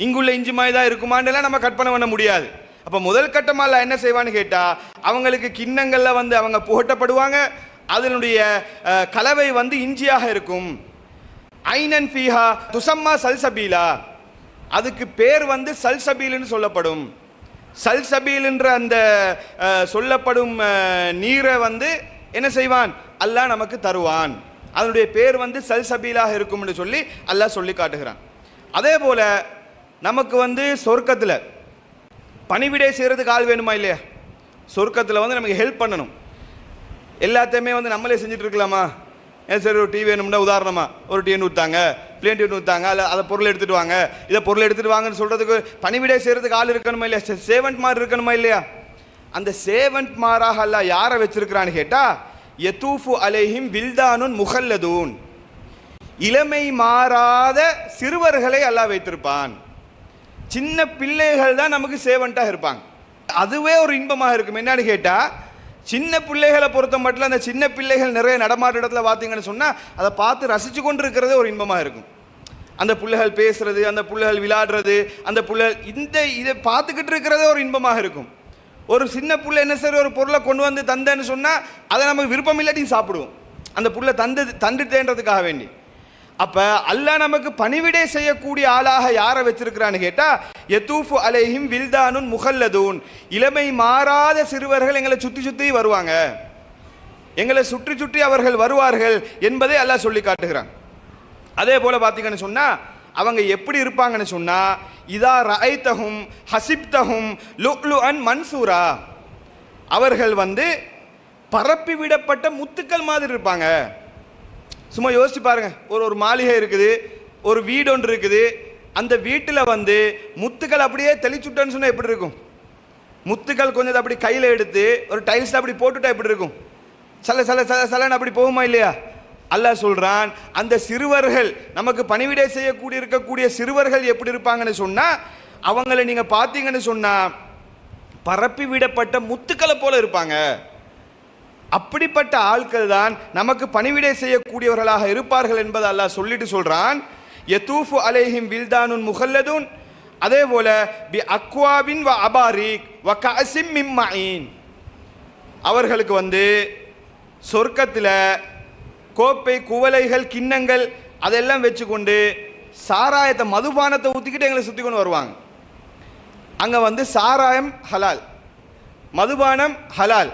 இங்குள்ள இஞ்சி மாதிரி தான் இருக்குமான்றலாம் நம்ம கற்பனை பண்ண முடியாது. அப்போ முதல் கட்டமாக என்ன செய்வான்னு கேட்டால், அவங்களுக்கு கிண்ணங்களில் அவங்க புகட்டப்படுவாங்க, அதனுடைய கலவை இஞ்சியாக இருக்கும். ஐனன் ஃபீஹா துசம்மா சல்சபீலா, அதுக்கு பேர் சல்சபீல்னு சொல்லப்படும். சல்சபீல் என்ற அந்த சொல்லப்படும் நீரை என்ன செய்வான், அல்லாஹ் நமக்கு தருவான். அதனுடைய பேர் சல்சபீலாக இருக்கும் என்று சொல்லி அல்லாஹ் சொல்லி காட்டுகிறான். அதே போல நமக்கு சொர்க்கத்தில் பணிவிடை செய்கிறதுக்கு ஆள் வேணுமா இல்லையா? சொர்க்கத்தில் நமக்கு ஹெல்ப் பண்ணணும். எல்லாத்தையுமே நம்மளே செஞ்சுட்டு இருக்கலாமா? சரி, ஒரு டீ வேணும்னா உதாரணமாக ஒரு டீ ஊற்றாங்க, பிளேன் டீ ஊற்றாங்க, அதில் அதை பொருள் எடுத்துகிட்டு வாங்க, இதை பொருள் எடுத்துகிட்டு வாங்கன்னு சொல்கிறதுக்கு பணிவிடை செய்கிறதுக்கு ஆள் இருக்கணுமா இல்லையா? சேவன்ட் மாதிரி இருக்கணுமா இல்லையா? அந்த சேவன்ட் மாராக அல்ல யாரை வச்சிருக்கிறான்னு கேட்டால், யதூஃபு அலைஹிம் வில்தானுன் முஹல்லதூன், இளமை மாறாத சிறுவர்களை அல்லாஹ் வைத்திருப்பான். சின்ன பிள்ளைகள் தான் நமக்கு சேவன்ட்டாக இருப்பாங்க. அதுவே ஒரு இன்பமாக இருக்கும். என்னன்னு கேட்டால், சின்ன பிள்ளைகளை பொறுத்த மட்டும் அந்த சின்ன பிள்ளைகள் நிறைய நடமாட்ட இடத்துல பார்த்தீங்கன்னு சொன்னால் அதை பார்த்து ரசித்து கொண்டு இருக்கிறதே ஒரு இன்பமாக இருக்கும். அந்த பிள்ளைகள் பேசுறது, அந்த பிள்ளைகள் விளையாடுறது, அந்த பிள்ளைகள் இதை பார்த்துக்கிட்டு இருக்கிறதே ஒரு இன்பமாக இருக்கும். ஒரு சின்ன பிள்ளை என்ன சரி ஒரு பொருளை கொண்டு தந்தேன்னு சொன்னால் அதை நமக்கு விருப்பம் இல்லாட்டி சாப்பிடுவோம், அந்த பிள்ளை தந்துட்டேன்றதுக்காக வேண்டி. அப்போ அல்லாஹ் நமக்கு பணிவிடை செய்யக்கூடிய ஆளாக யாரை வச்சிருக்கிறான்னு கேட்டால், யதூஃபு அலைஹிம் வில்தானுன் முஹல்லதூன், இளமை மாறாத சிறுவர்கள் எங்களை சுற்றி சுற்றி வருவாங்க, எங்களை சுற்றி சுற்றி அவர்கள் வருவார்கள் என்பதை அல்லாஹ் சொல்லி காட்டுகிறான். அதே போல் பார்த்தீங்கன்னு சொன்னால் அவங்க எப்படி இருப்பாங்கன்னு சொன்னால், இதா ரஐத்தஹும் ஹசிப்தஹும் லுஅ்லுஅன் மன்சூரா, அவர்கள் பரப்பி விடப்பட்ட முத்துக்கள் மாதிரி இருப்பாங்க. சும்மா யோசிச்சு பாருங்க, ஒரு மாளிகை இருக்குது, ஒரு வீடு ஒன்று இருக்குது, அந்த வீட்டில் முத்துக்கள் அப்படியே தெளிச்சுட்டேன்னு சொன்னால் எப்படி இருக்கும்? முத்துக்கள் கொஞ்சம் அப்படி கையில் எடுத்து ஒரு டைல்ஸ் அப்படி போட்டுட்டா எப்படி இருக்கும்? சல சல சல சலன்னு அப்படி போகுமா இல்லையா? அல்லாஹ் சொல்றான், அந்த சிறுவர்கள் நமக்கு பணிவிடை செய்யக்கூடிய இருக்கக்கூடிய சிறுவர்கள் எப்படி இருப்பாங்கன்னு சொன்னா, அவங்களை நீங்க பார்த்தீங்கன்னு சொன்னா பரப்பி விடப்பட்ட முத்துக்களை போல இருப்பாங்க. அப்படிப்பட்ட ஆட்கள் தான் நமக்கு பணிவிடை செய்யக்கூடியவர்களாக இருப்பார்கள் என்பதை அல்லாஹ் சொல்லிட்டு சொல்றான். யதூஃபு அலைஹிம் வில்தானுன் முஹல்லதுன், அதே போல பி அக்வாபின் வ அபாரிக் வ கஅஸிம் மின் மஈன், அவர்களுக்கு சொர்க்கத்தில் கோப்பை, குவளைகள், கிண்ணங்கள் அதெல்லாம் வச்சுக்கொண்டு சாராயத்தை, மதுபானத்தை ஊற்றிக்கிட்டு எங்களை சுற்றி கொண்டு வருவாங்க. அங்கே சாராயம் ஹலால், மதுபானம் ஹலால்.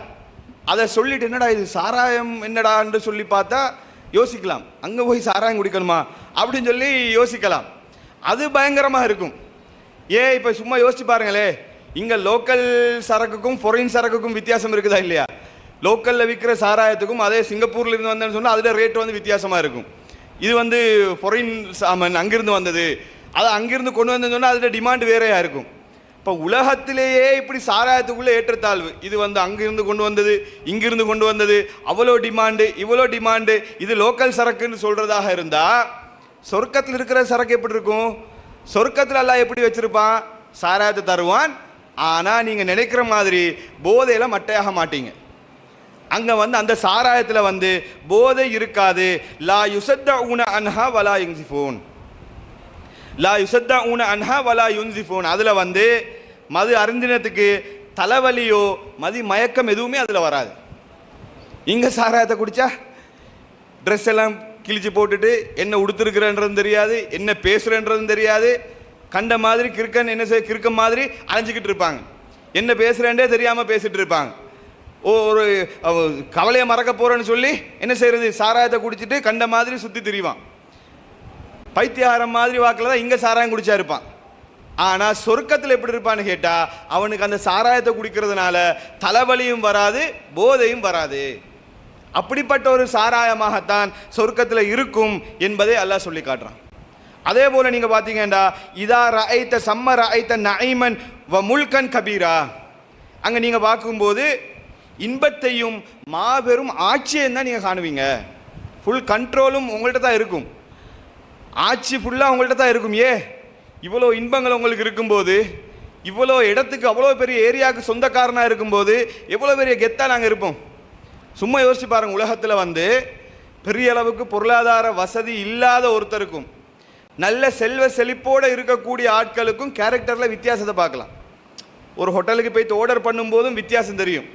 அதை சொல்லிட்டு என்னடா இது சாராயம் என்னடான்னு சொல்லி பார்த்தா யோசிக்கலாம், அங்கே போய் சாராயம் குடிக்கணுமா அப்படின்னு சொல்லி யோசிக்கலாம். அது பயங்கரமாக இருக்கும். இப்போ சும்மா யோசிச்சு பாருங்களே, இங்கே லோக்கல் சரக்குக்கும் ஃபாரின் சரக்குக்கும் வித்தியாசம் இருக்குதா இல்லையா? லோக்கலில் விற்கிற சாராயத்துக்கும் அதே சிங்கப்பூரில் இருந்து வந்தேன்னு சொன்னால் அதில் ரேட் வித்தியாசமாக இருக்கும். இது ஃபாரின் சாமான் அங்கிருந்து வந்தது, அது அங்கிருந்து கொண்டு வந்தேன்னு சொன்னால் அதில் டிமாண்ட் வேறையாக இருக்கும். இப்போ உலகத்திலேயே இப்படி சாராயத்துக்குள்ளே ஏற்றத்தாழ்வு, இது அங்கிருந்து கொண்டு வந்தது, இங்கிருந்து கொண்டு வந்தது, அவ்வளோ டிமாண்டு, இவ்வளோ டிமாண்டு, இது லோக்கல் சரக்குன்னு சொல்கிறதாக இருந்தால் சொர்க்கத்தில் இருக்கிற சரக்கு எப்படி இருக்கும்? சொர்க்கத்தில் எல்லாம் எப்படி வச்சுருப்பான்? சாராயத்தை தருவான், ஆனால் நீங்கள் நினைக்கிற மாதிரி போதையில் மட்டையாக மாட்டீங்க. அங்கே அந்த சாராயத்தில் போதை இருக்காது. லா யுசத்தஊன அன்ஹா வலா யுன்சிஃபூன், லா யுசத்தஊன அன்ஹா வலா யுன்சிஃபூன், அதில் மது அருந்தினத்துக்கு தலைவலியோ மதி மயக்கம் எதுவுமே அதில் வராது. இங்கே சாராயத்தை குடித்தா ட்ரெஸ் எல்லாம் கிழிச்சு போட்டுட்டு என்ன உடுத்துருக்குறன்றதும் தெரியாது, என்ன பேசுகிறன்றதும் தெரியாது, கண்ட மாதிரி கிறுக்கன் என்ன கிறுக்க மாதிரி அலைஞ்சிக்கிட்டு இருப்பாங்க, என்ன பேசுகிறேன்றே தெரியாமல் பேசிகிட்டு இருப்பாங்க. ஒரு கவலையை மறக்க போகிறேன்னு சொல்லி என்ன செய்கிறது, சாராயத்தை குடிச்சிட்டு கண்ட மாதிரி சுற்றி திரிவான். பைத்தியாரம் மாதிரி வாக்கில் தான் இங்கே சாராயம் குடிச்சா இருப்பான். ஆனால் சொர்க்கத்தில் எப்படி இருப்பான்னு கேட்டால் அவனுக்கு அந்த சாராயத்தை குடிக்கிறதுனால தலைவலியும் வராது, போதையும் வராது. அப்படிப்பட்ட ஒரு சாராயமாகத்தான் சொர்க்கத்தில் இருக்கும் என்பதை அல்லாஹ் சொல்லி காட்டுறான். அதே போல நீங்க பார்த்தீங்கன்னா இதா ரஐத சம்ம ரஐத நஐமன் வ முல்கன் கபீரா, அங்கே நீங்கள் பார்க்கும்போது இன்பத்தையும் மாபெரும் ஆட்சியையும் தான் நீங்கள் காணுவீங்க. ஃபுல் கண்ட்ரோலும் உங்கள்கிட்ட தான் இருக்கும், ஆட்சி ஃபுல்லாக உங்கள்கிட்ட தான் இருக்கும். இவ்வளோ இன்பங்கள் உங்களுக்கு இருக்கும்போது, இவ்வளோ இடத்துக்கு அவ்வளோ பெரிய ஏரியாவுக்கு சொந்தக்காரனாக இருக்கும்போது எவ்வளோ பெரிய கெத்தாக நாங்கள் இருப்போம். சும்மா யோசிச்சு பாருங்கள், உலகத்தில் பெரிய அளவுக்கு பொருளாதார வசதி இல்லாத ஒருத்தருக்கும் நல்ல செல்வ செழிப்போடு இருக்கக்கூடிய ஆட்களுக்கும் கேரக்டரில் வித்தியாசத்தை பார்க்கலாம். ஒரு ஹோட்டலுக்கு போய்ட்டு ஆர்டர் பண்ணும்போதும் வித்தியாசம் தெரியும்.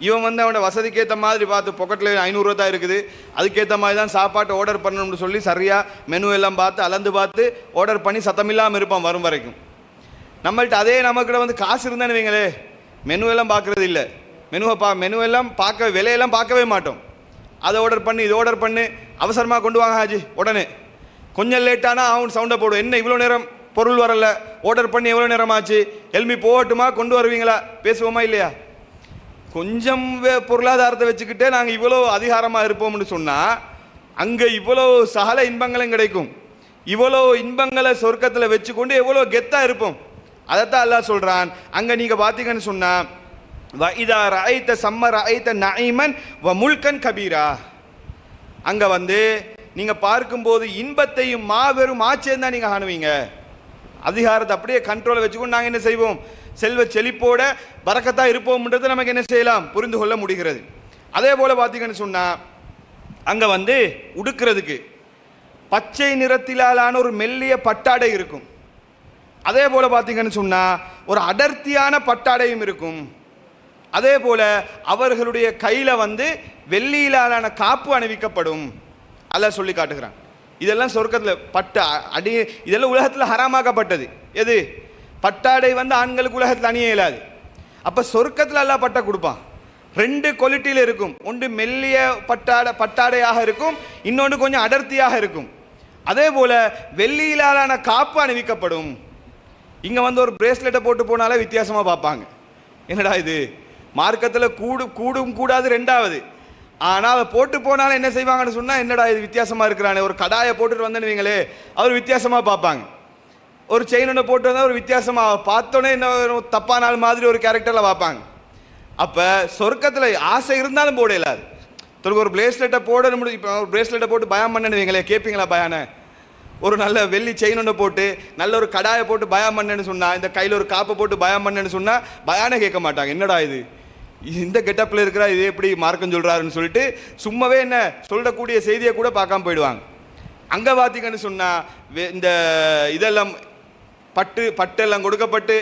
இவன் அவனோட வசதிக்கு ஏற்ற மாதிரி பார்த்து பாக்கெட்டில் 500 தான் இருக்குது, அதுக்கேற்ற மாதிரி தான் சாப்பாட்டு ஆர்டர் பண்ணணும்னு சொல்லி சரியாக மெனு எல்லாம் பார்த்து அளந்து பார்த்து ஆர்டர் பண்ணி சத்தமில்லாமல் இருப்பான் வரும் வரைக்கும். நம்மள்ட்ட அதே நம்மக்கிட்ட காசு இருந்தானு வைங்களே, மெனு எல்லாம் பார்க்குறது இல்லை. மெனு எல்லாம் பார்க்க விலையெல்லாம் பார்க்கவே மாட்டோம். அதை ஆர்டர் பண்ணி இது ஆர்டர் பண்ணி அவசரமாக கொண்டு வாங்க ஹாஜி, உடனே கொஞ்சம் லேட்டானா அவன் சவுண்டை போடும், என்ன இவ்வளோ நேரம் பொருள் வரல, ஆர்டர் பண்ணி எவ்வளோ நேரம் ஆச்சு, எல்மி போகட்டுமா, கொண்டு வருவீங்களா, பேசுவோமா இல்லையா? கொஞ்சம் பொருளாதாரத்தை வச்சுக்கிட்டே நாங்கள் இவ்வளோ அதிகாரமாக இருப்போம்னு சொன்னால் அங்கே இவ்வளோ சகல இன்பங்களும் கிடைக்கும். இவ்வளோ இன்பங்களை சொர்க்கத்தில் வச்சுக்கொண்டு எவ்வளோ கெத்தாக இருப்போம். அதைத்தான் அல்லாஹ் சொல்கிறான். அங்கே நீங்கள் பார்த்தீங்கன்னு சொன்னால் இதா ரஐத சம்ம ரஐத நஐமன் வ முல்கன் கபீரா, அங்கே நீங்கள் பார்க்கும்போது இன்பத்தையும் மாபெரும் ஆட்சியும் தான் நீங்கள் காணுவீங்க. அதிகாரத்தை அப்படியே கண்ட்ரோலை வச்சுக்கொண்டு நாங்கள் என்ன செய்வோம், செல்வ செழிப்போட பரக்கத்தா இருப்போம்ன்றது நமக்கு என்ன செய்யலாம், புரிந்து கொள்ள முடிகிறது. அதே போல் பார்த்தீங்கன்னு சொன்னால் அங்கே உடுக்கிறதுக்கு பச்சை நிறத்திலான ஒரு மெல்லிய பட்டாடை இருக்கும். அதே போல் பார்த்தீங்கன்னு சொன்னால் ஒரு அடர்த்தியான பட்டாடையும் இருக்கும். அதே போல் அவர்களுடைய கையில் வெள்ளியிலான காப்பு அணிவிக்கப்படும். அல்லாஹ் சொல்லி காட்டுகிறான். இதெல்லாம் சொர்க்கத்தில் இதெல்லாம் உலகத்தில் ஹராமாக்கப்பட்டது. எது? பட்டாடை ஆண்களுக்கு உலகத்தில் அணிய இயலாது. அப்போ சொர்க்கத்தில் அல்லாஹ் பட்டை கொடுப்பான். 2 குவாலிட்டியில் இருக்கும். ஒன்று மெல்லிய பட்டாடையாக இருக்கும், இன்னொன்று கொஞ்சம் அடர்த்தியாக இருக்கும். அதே போல் வெள்ளியிலான காப்பு அணிவிக்கப்படும். இங்கே ஒரு பிரேஸ்லெட்டை போட்டு போனாலே வித்தியாசமாக பார்ப்பாங்க. என்னடா இது, மார்க்கத்தில் கூடும் கூடாது ரெண்டாவது, ஆனால் அதை போட்டு போனாலும் என்ன செய்வாங்கன்னு சொன்னால் என்னடா இது வித்தியாசமாக இருக்கிறானே, ஒரு கடாயை போட்டுட்டு வந்தேன்னு அவர் வித்தியாசமாக பார்ப்பாங்க. ஒரு செயின் ஒன்று போட்டு வந்தால் ஒரு வித்தியாசமாக பார்த்தோன்னே என்ன தப்பான ஆள் மாதிரி ஒரு கேரக்டரில் பார்ப்பாங்க. அப்போ சொர்க்கத்தில் ஆசை இருந்தாலும் போட இல்லாது. ஒரு பிரேஸ்லெட்டை போட இப்போ ஒரு பிரேஸ்லெட்டை போட்டு பயம் பண்ணேன்னு கேட்பீங்களா? பயானை ஒரு நல்ல வெள்ளி செயின் ஒன்று போட்டு நல்ல ஒரு கடாயை போட்டு பயம் பண்ணேன்னு சொன்னால், இந்த கையில் ஒரு காப்பை போட்டு பயம் பண்ணேன்னு சொன்னால் பயானே கேட்க மாட்டாங்க. என்னடா இது, இந்த கெட்டப்பில் இருக்கிறா, இது எப்படி மார்க்கம் சொல்கிறாருன்னு சொல்லிட்டு சும்மாவே என்ன சொல்லக்கூடிய செய்தியை கூட பார்க்காம போயிடுவாங்க. அங்கே பார்த்தீங்கன்னு சொன்னால் இந்த இதெல்லாம் பட்டெல்லாம் கொடுக்கப்பட்டு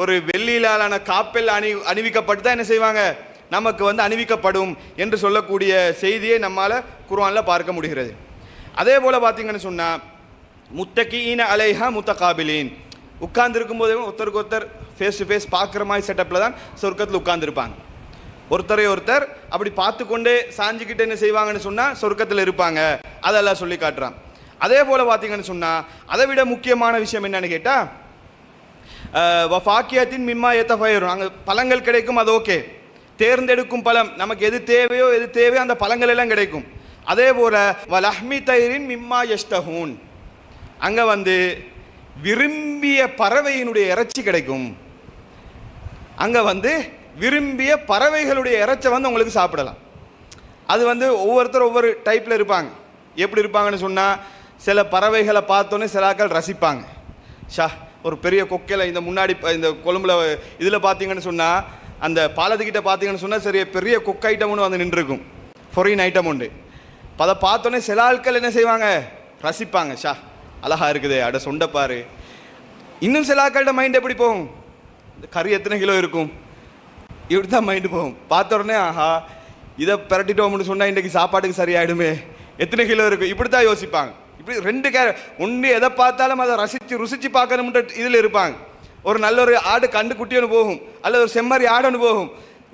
ஒரு வெள்ளியிலான காப்பெல்லாம் அணிவிக்கப்பட்டு தான் என்ன செய்வாங்க, நமக்கு அணிவிக்கப்படும் என்று சொல்லக்கூடிய செய்தியை நம்மால் குர்ஆனில் பார்க்க முடிகிறது. அதே போல் பார்த்தீங்கன்னு சொன்னால் முத்தகீன அலைஹா முத்தகாபிலீன், உட்கார்ந்துருக்கும் போதே ஒருத்தருக்கு ஒருத்தர் ஃபேஸ் டு ஃபேஸ் பார்க்குற மாதிரி செட்டப்பில் தான் சொர்க்கத்தில் உட்கார்ந்துருப்பாங்க. ஒருத்தரை ஒருத்தர் அப்படி பார்த்து கொண்டே சாஞ்சிக்கிட்டு என்ன செய்வாங்கன்னு சொன்னால் சொர்க்கத்தில் இருப்பாங்க. அதெல்லாம் சொல்லி காட்டுறான். அதே போல் பார்த்தீங்கன்னு சொன்னால் அதை விட முக்கியமான விஷயம் என்னன்னு கேட்டால் வஃபாக்கியத்தின் மிம்மா ஏத்தஃபயரும், அங்கே பழங்கள் கிடைக்கும். அது ஓகே, தேர்ந்தெடுக்கும் பழம், நமக்கு எது தேவையோ அந்த பழங்கள் எல்லாம் கிடைக்கும். அதே போல் வலஹ்மி தைரின் மிம்மா யஷ்தஹூன், அங்கே விரும்பிய பறவையினுடைய இறைச்சி கிடைக்கும். அங்கே விரும்பிய பறவைகளுடைய இறைச்சை உங்களுக்கு சாப்பிடலாம். அது ஒவ்வொருத்தர் ஒவ்வொரு டைப்பில் இருப்பாங்க. எப்படி இருப்பாங்கன்னு சொன்னால், சில பறவைகளை பார்த்தோன்னே சில ஆட்கள் ரசிப்பாங்க. ஒரு பெரிய கொக்கையில் இந்த முன்னாடி இந்த கொழும்புல இதில் பார்த்தீங்கன்னு சொன்னால், அந்த பாலத்துக்கிட்ட பார்த்தீங்கன்னு சொன்னால் சரி பெரிய கொக்கு ஐட்டம் ஒன்று நின்றுருக்கும், ஃபொரின் ஐட்டம் உண்டு. அதை பார்த்தோன்னே சில ஆட்கள் என்ன செய்வாங்க, ரசிப்பாங்க. அழகா இருக்குது, அட சொண்டப்பாரு. இன்னும் சில ஆட்கள்கிட்ட மைண்ட் எப்படி போகும், இந்த கறி எத்தனை கிலோ இருக்கும், இப்படி தான் மைண்டு போகும். பார்த்த உடனே ஆஹா இதை பிரட்டிட்டோம்னு சொன்னால் இன்றைக்கி சாப்பாட்டுக்கு சரியாயிடுமே, எத்தனை கிலோ இருக்கும், இப்படி தான் யோசிப்பாங்க. இப்படி 2 ஒன்று எதை பார்த்தாலும் அதை ருசிச்சு பார்க்கணும்ன்ற இதில் இருப்பாங்க. ஒரு நல்ல ஒரு ஆடு கண்டு குட்டி ஒன்று போகும், அல்லது ஒரு செம்மறி ஆடு ஒன்று போகும்.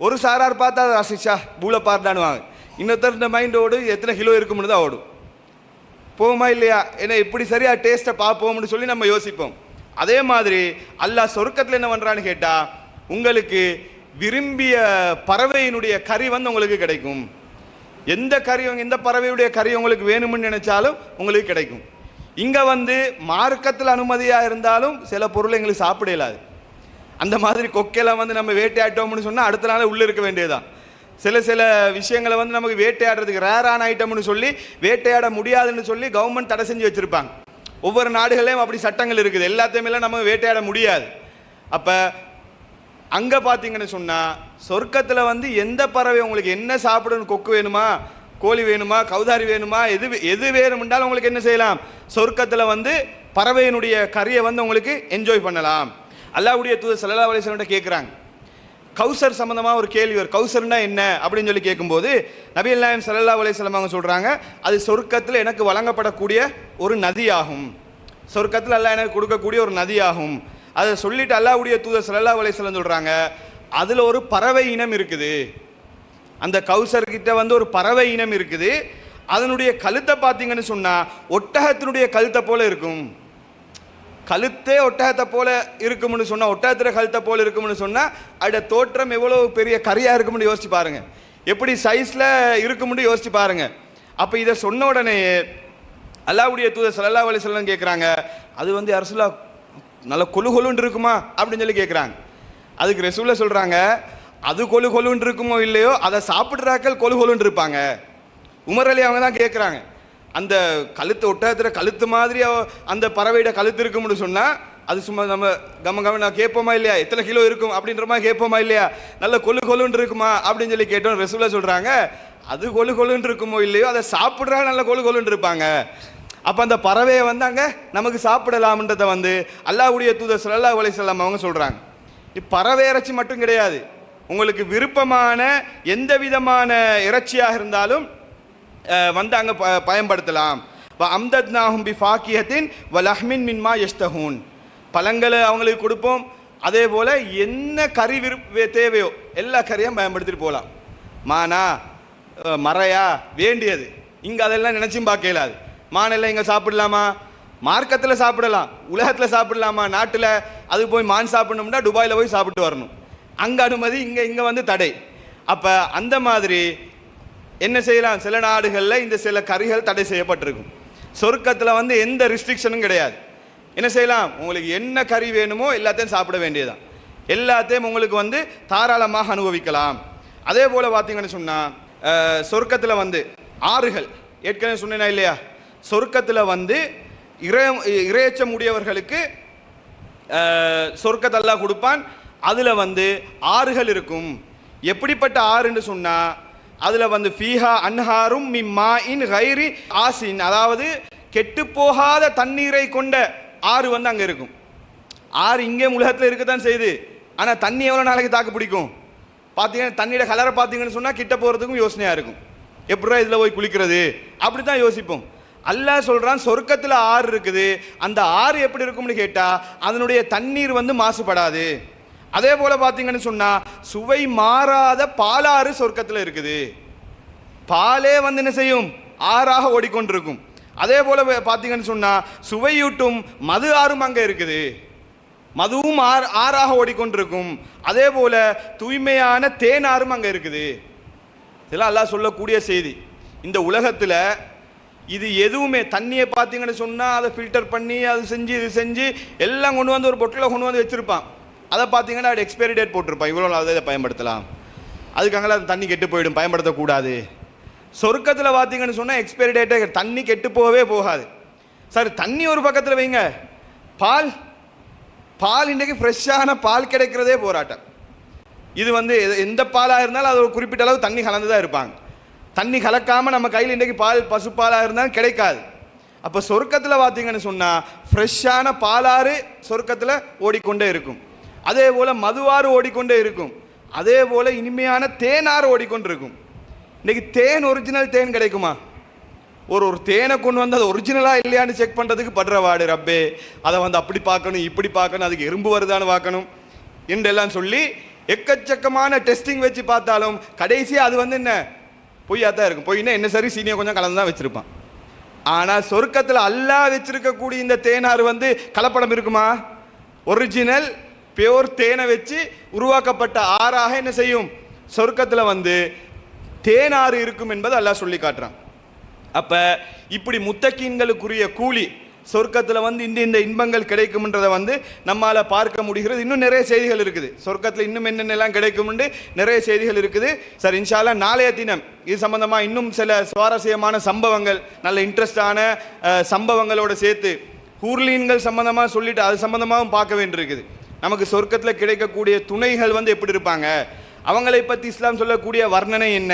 ஒரு சாரார் பார்த்தா அதை ரசிச்சா பூளை பார்த்தானுவாங்க. இன்னொருத்தர் மைண்ட் ஓடு எத்தனை கிலோ இருக்கும்னு தான் ஓடும். போகுமா இல்லையா, ஏன்னா இப்படி சரியா டேஸ்ட்டை பார்ப்போம்னு சொல்லி நம்ம யோசிப்போம். அதே மாதிரி அல்லாஹ் சொர்க்கத்தில் என்ன பண்ணுறான்னு கேட்டால், உங்களுக்கு விரும்பிய பறவையினுடைய கறி வந்து உங்களுக்கு கிடைக்கும். எந்த கறி, எந்த பறவையுடைய கறி உங்களுக்கு வேணும்னு நினைச்சாலும் உங்களுக்கு கிடைக்கும். இங்கே வந்து மார்க்கத்தில் அனுமதியாக இருந்தாலும் சில பொருளை எங்களுக்கு சாப்பிட இயலாது. அந்த மாதிரி கொக்கையெல்லாம் வந்து நம்ம வேட்டையாட்டோம்னு சொன்னால் அடுத்த நாள் உள்ளே இருக்க வேண்டியதுதான். சில விஷயங்களை வந்து நமக்கு வேட்டையாடுறதுக்கு ரேரான ஐட்டம்னு சொல்லி வேட்டையாட முடியாதுன்னு சொல்லி கவர்மெண்ட் தடை செஞ்சு வச்சுருப்பாங்க. ஒவ்வொரு நாடுகளையும் அப்படி சட்டங்கள் இருக்குது. எல்லாத்தையுமே நம்ம வேட்டையாட முடியாது. அப்போ அங்கே பார்த்தீங்கன்னு சொன்னால் சொர்க்கத்தில் வந்து எந்த பறவை உங்களுக்கு என்ன சாப்பிடணும், கொக்கு வேணுமா, கோழி வேணுமா, கௌதாரி வேணுமா, எது வேணும்ன்றாலும் உங்களுக்கு என்ன செய்யலாம், சொர்க்கத்தில் வந்து பறவையினுடைய கறியை வந்து உங்களுக்கு என்ஜாய் பண்ணலாம். அல்லாஹ்வுடைய தூதர் ஸல்லல்லாஹு அலைஹி வஸல்லம் கேட்குறாங்க, கௌசர் சம்பந்தமாக ஒரு கேள்வி வரும். கௌசர்னா என்ன அப்படின்னு சொல்லி கேட்கும்போது நபிகள் நாயகம் ஸல்லல்லாஹு அலைஹி வஸல்லம் அவங்க சொல்கிறாங்க, அது சொர்க்கத்தில் எனக்கு வழங்கப்படக்கூடிய ஒரு நதியாகும், சொர்க்கத்தில் அல்லாஹ் எனக்கு கொடுக்கக்கூடிய ஒரு நதியாகும். அதை சொல்லிட்டு அல்லாஹ்வுடைய தூதர் ஸல்லல்லாஹு அலைஹி வஸல்லம் சொல்கிறாங்க, அதில் ஒரு பறவை இனம் இருக்குது. அந்த கௌசர் கிட்ட வந்து ஒரு பறவை இனம் இருக்குது. அதனுடைய கழுத்தை பார்த்தீங்கன்னு சொன்னால் ஒட்டகத்தினுடைய கழுத்தை போல இருக்கும். கழுத்தே ஒட்டகத்தை போல இருக்கும்னு சொன்னால், ஒட்டகத்தில் கழுத்தை போல இருக்கும்னு சொன்னால் அதோட தோற்றம் எவ்வளோ பெரிய கறியாக இருக்கும்னு யோசிச்சு பாருங்க, எப்படி சைஸில் இருக்கும்னு யோசிச்சு பாருங்க. அப்போ இதை சொன்ன உடனே அல்லாஹ்வுடைய தூதர் ஸல்லல்லாஹு அலைஹி வஸல்லம் கேட்குறாங்க, அது வந்து அரசுலா நல்ல கொலு கொலுன்னு இருக்குமா அப்படின்னு சொல்லி கேட்குறாங்க. அதுக்கு ரசூலுல்லாஹ் சொல்கிறாங்க, அது கொலு கொலுன்னு இருக்குமோ இல்லையோ அதை சாப்பிட்றாக்கள் கொலு கொலுன்னு இருப்பாங்க. உமர் அலி அவங்க தான் கேட்குறாங்க, அந்த கழுத்து ஒட்டகத்தில் கழுத்து மாதிரி அந்த பறவையோட கழுத்து இருக்கும்னு சொன்னால் அது சும்மா நம்ம நான் கேட்போமா இல்லையா, எத்தனை கிலோ இருக்கும் அப்படின்ற மாதிரி கேட்போமா இல்லையா, நல்ல கொலு கொலுன்னு இருக்குமா அப்படின்னு சொல்லி கேட்டோம். ரசூலுல்லாஹ் சொல்கிறாங்க, அது கொலு கொலுன்னு இருக்குமோ இல்லையோ அதை சாப்பிட்றா நல்ல கொலு கொலுன்னு இருப்பாங்க. அப்போ அந்த பறவையை வந்து அங்கே நமக்கு சாப்பிடலாம்ன்றதை வந்து அல்லாஹ்வுடைய தூதர் ஸல்லல்லாஹு அலைஹி வஸல்லம் அவங்க சொல்கிறாங்க. பறவை இறைச்சி மட்டும் கிடையாது, உங்களுக்கு விருப்பமான எந்த விதமான இறைச்சியாக இருந்தாலும் வந்து அங்கே பயன்படுத்தலாம். அம்தத்னாஹும் பிஃபாக்கிஹத்தின் வலஹ்மின் மின்மா யஷ்தஹூன், பழங்களை அவங்களுக்கு கொடுப்போம். அதே போல் என்ன கறி தேவையோ எல்லா கறியும் பயன்படுத்திட்டு போகலாம். மானா மறையா வேண்டியது இங்கே அதெல்லாம் நினச்சும் பார்க்க இயலாது. மானெல்லாம் இங்கே சாப்பிடலாமா, மார்க்கத்தில் சாப்பிடலாம், உலகத்தில் சாப்பிடலாமா, நாட்டில் அது போய் மான் சாப்பிடணும்னா துபாயில் போய் சாப்பிட்டு வரணும், அங்கே அனுமதி, இங்கே வந்து தடை. அப்போ அந்த மாதிரி என்ன செய்யலாம், சில நாடுகளில் இந்த சில கறிகள் தடை செய்யப்பட்டிருக்கும். சொர்க்கத்தில் வந்து எந்த ரெஸ்ட்ரிக்ஷனும் கிடையாது. என்ன செய்யலாம், உங்களுக்கு என்ன கறி வேணுமோ எல்லாத்தையும் சாப்பிட வேண்டியதுதான், எல்லாத்தையும் உங்களுக்கு வந்து தாராளமாக அனுபவிக்கலாம். அதே போல் பார்த்தீங்கன்னு சொன்னால் சொர்க்கத்தில் வந்து ஆறுகள், ஏற்கனவே சொன்னேனா இல்லையா, சொர்க்கத்தில் வந்து இறையச்சம் உடையவர்களுக்கு சொர்க்கத்தை அல்லாஹ் கொடுப்பான். அதில் வந்து ஆறுகள் இருக்கும். எப்படிப்பட்ட ஆறுன்னு சொன்னால் அதில் வந்து ஃபீஹா அன்ஹாரும் மிம்மா இன் கைரி ஆசின், அதாவது கெட்டு போகாத தண்ணீரை கொண்ட ஆறு வந்து அங்கே இருக்கும். ஆறு இங்கே உலகத்தில் இருக்கத்தான் செய்யுது, ஆனால் தண்ணி எவ்வளோ நாளைக்கு தாக்கு பிடிக்கும் பார்த்தீங்கன்னா, தண்ணியோட கலரை பார்த்தீங்கன்னு சொன்னால் கிட்ட போகிறதுக்கும் யோசனையாக இருக்கும், எப்படா இதில் போய் குளிக்கிறது அப்படி தான் யோசிப்போம். அல்லாஹ் சொல்கிறான் சொர்க்கத்தில் ஆறு இருக்குது. அந்த ஆறு எப்படி இருக்கும்னு கேட்டால் அதனுடைய தண்ணீர் வந்து மாசுபடாது. அதே போல் பார்த்தீங்கன்னு சொன்னால் சுவை மாறாத பாலாறு சொர்க்கத்தில் இருக்குது. பாலே வந்து என்ன செய்யும், ஆறாக ஓடிக்கொண்டிருக்கும். அதே போல் பார்த்தீங்கன்னு சொன்னால் சுவையூட்டும் மது ஆறும் அங்கே இருக்குது, மதுவும் ஆறாக ஓடிக்கொண்டிருக்கும். அதே போல் தூய்மையான தேனாரும் அங்கே இருக்குது. இதெல்லாம் அல்லாஹ் சொல்லக்கூடிய செய்தி. இந்த உலகத்தில் இது எதுவுமே, தண்ணியை பார்த்தீங்கன்னு சொன்னால் அதை ஃபில்டர் பண்ணி அது செஞ்சு இது செஞ்சு எல்லாம் கொண்டு வந்து ஒரு பொட்டில் கொண்டு வந்து வச்சுருப்பான். அதை பார்த்தீங்கன்னா அது எக்ஸ்பைரி டேட் போட்டிருப்பான், இவ்வளோ நாள் இதை பயன்படுத்தலாம், அதுக்காக அது தண்ணி கெட்டு போயிடும், பயன்படுத்தக்கூடாது. சொர்க்கத்தில் பார்த்தீங்கன்னு சொன்னால் எக்ஸ்பைரி டேட்டே, தண்ணி கெட்டு போகவே போகாது. சார் தண்ணி ஒரு பக்கத்தில் வைங்க, பால் இன்றைக்கு ஃப்ரெஷ்ஷான பால் கிடைக்கிறதே போராட்டம். இது வந்து எந்த பாலாக இருந்தாலும் அது ஒரு குறிப்பிட்ட அளவு தண்ணி கலந்து தான் இருப்பாங்க. தண்ணி கலக்காமல் நம்ம கையில் இன்றைக்கு பசுப்பாலாக இருந்தாலும் கிடைக்காது. அப்போ சொர்க்கத்தில் பார்த்தீங்கன்னு சொன்னால் ஃப்ரெஷ்ஷான பாலாறு சொர்க்கத்தில் ஓடிக்கொண்டே இருக்கும். அதே போல் மதுவாறு ஓடிக்கொண்டே இருக்கும். அதே போல் இனிமையான தேனாறு ஓடிக்கொண்டு இருக்கும். இன்றைக்கி தேன் ஒரிஜினல் தேன் கிடைக்குமா? ஒரு தேனை கொண்டு வந்து அது ஒரிஜினலாக இல்லையான்னு செக் பண்ணுறதுக்கு படுற வாடு ரப்பே, அதை வந்து அப்படி பார்க்கணும் இப்படி பார்க்கணும், அதுக்கு எறும்பு வருதான்னு பார்க்கணும் என்றெல்லாம் சொல்லி எக்கச்சக்கமான டெஸ்டிங் வச்சு பார்த்தாலும் கடைசியாக அது வந்து என்ன பொய்யாக தான் இருக்கும். பொய்னா என்ன சரி சீனியை கொஞ்சம் கலந்து தான் வச்சுருப்பான். ஆனால் சொர்க்கத்தில் அல்லாஹ் வச்சிருக்கக்கூடிய இந்த தேனாறு வந்து கலப்படம் இருக்குமா? ஒரிஜினல் பியோர் தேனை வச்சு உருவாக்கப்பட்ட ஆறாக என்ன செய்யும்? சொர்க்கத்தில் வந்து தேனாறு இருக்கும் என்பது அல்லாஹ் சொல்லி காட்டுறான். அப்போ இப்படி முத்தகீன்களுக்குரிய கூலி சொர்க்கத்தில் வந்து இந்த இன்பங்கள் கிடைக்கும்ன்றதை வந்து நம்மால் பார்க்க முடிகிறது. இன்னும் நிறைய செய்திகள் இருக்குது சொர்க்கத்தில், இன்னும் என்னென்னலாம் கிடைக்கும்னு நிறைய செய்திகள் இருக்குது. சார் இன்ஷா அல்லாஹ் நாளைய தினம் இது சம்பந்தமாக இன்னும் சில சுவாரஸ்யமான சம்பவங்கள், நல்ல இன்ட்ரெஸ்டான சம்பவங்களோடு சேர்த்து ஹூர்லீன்கள் சம்பந்தமாக சொல்லிட்டு அது சம்பந்தமாகவும் பார்க்க வேண்டியிருக்குது. நமக்கு சொர்க்கத்தில் கிடைக்கக்கூடிய துணைகள் வந்து எப்படி இருப்பாங்க, அவங்களை பற்றி இஸ்லாம் சொல்லக்கூடிய வர்ணனை என்ன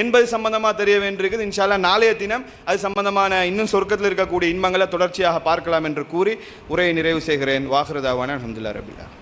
என்பது சம்பந்தமாக தெரிய வேண்டியிருக்குது. இன்ஷா அல்லாஹ் நாளைய தினம் அது சம்பந்தமான இன்னும் சொர்க்கத்தில் இருக்கக்கூடிய இன்பங்களை தொடர்ச்சியாக பார்க்கலாம் என்று கூறி உரையை நிறைவு செய்கிறேன். வாஹிரு தாவானா அல்ஹம்துலில்லாஹி ரப்பில் ஆலமீன்.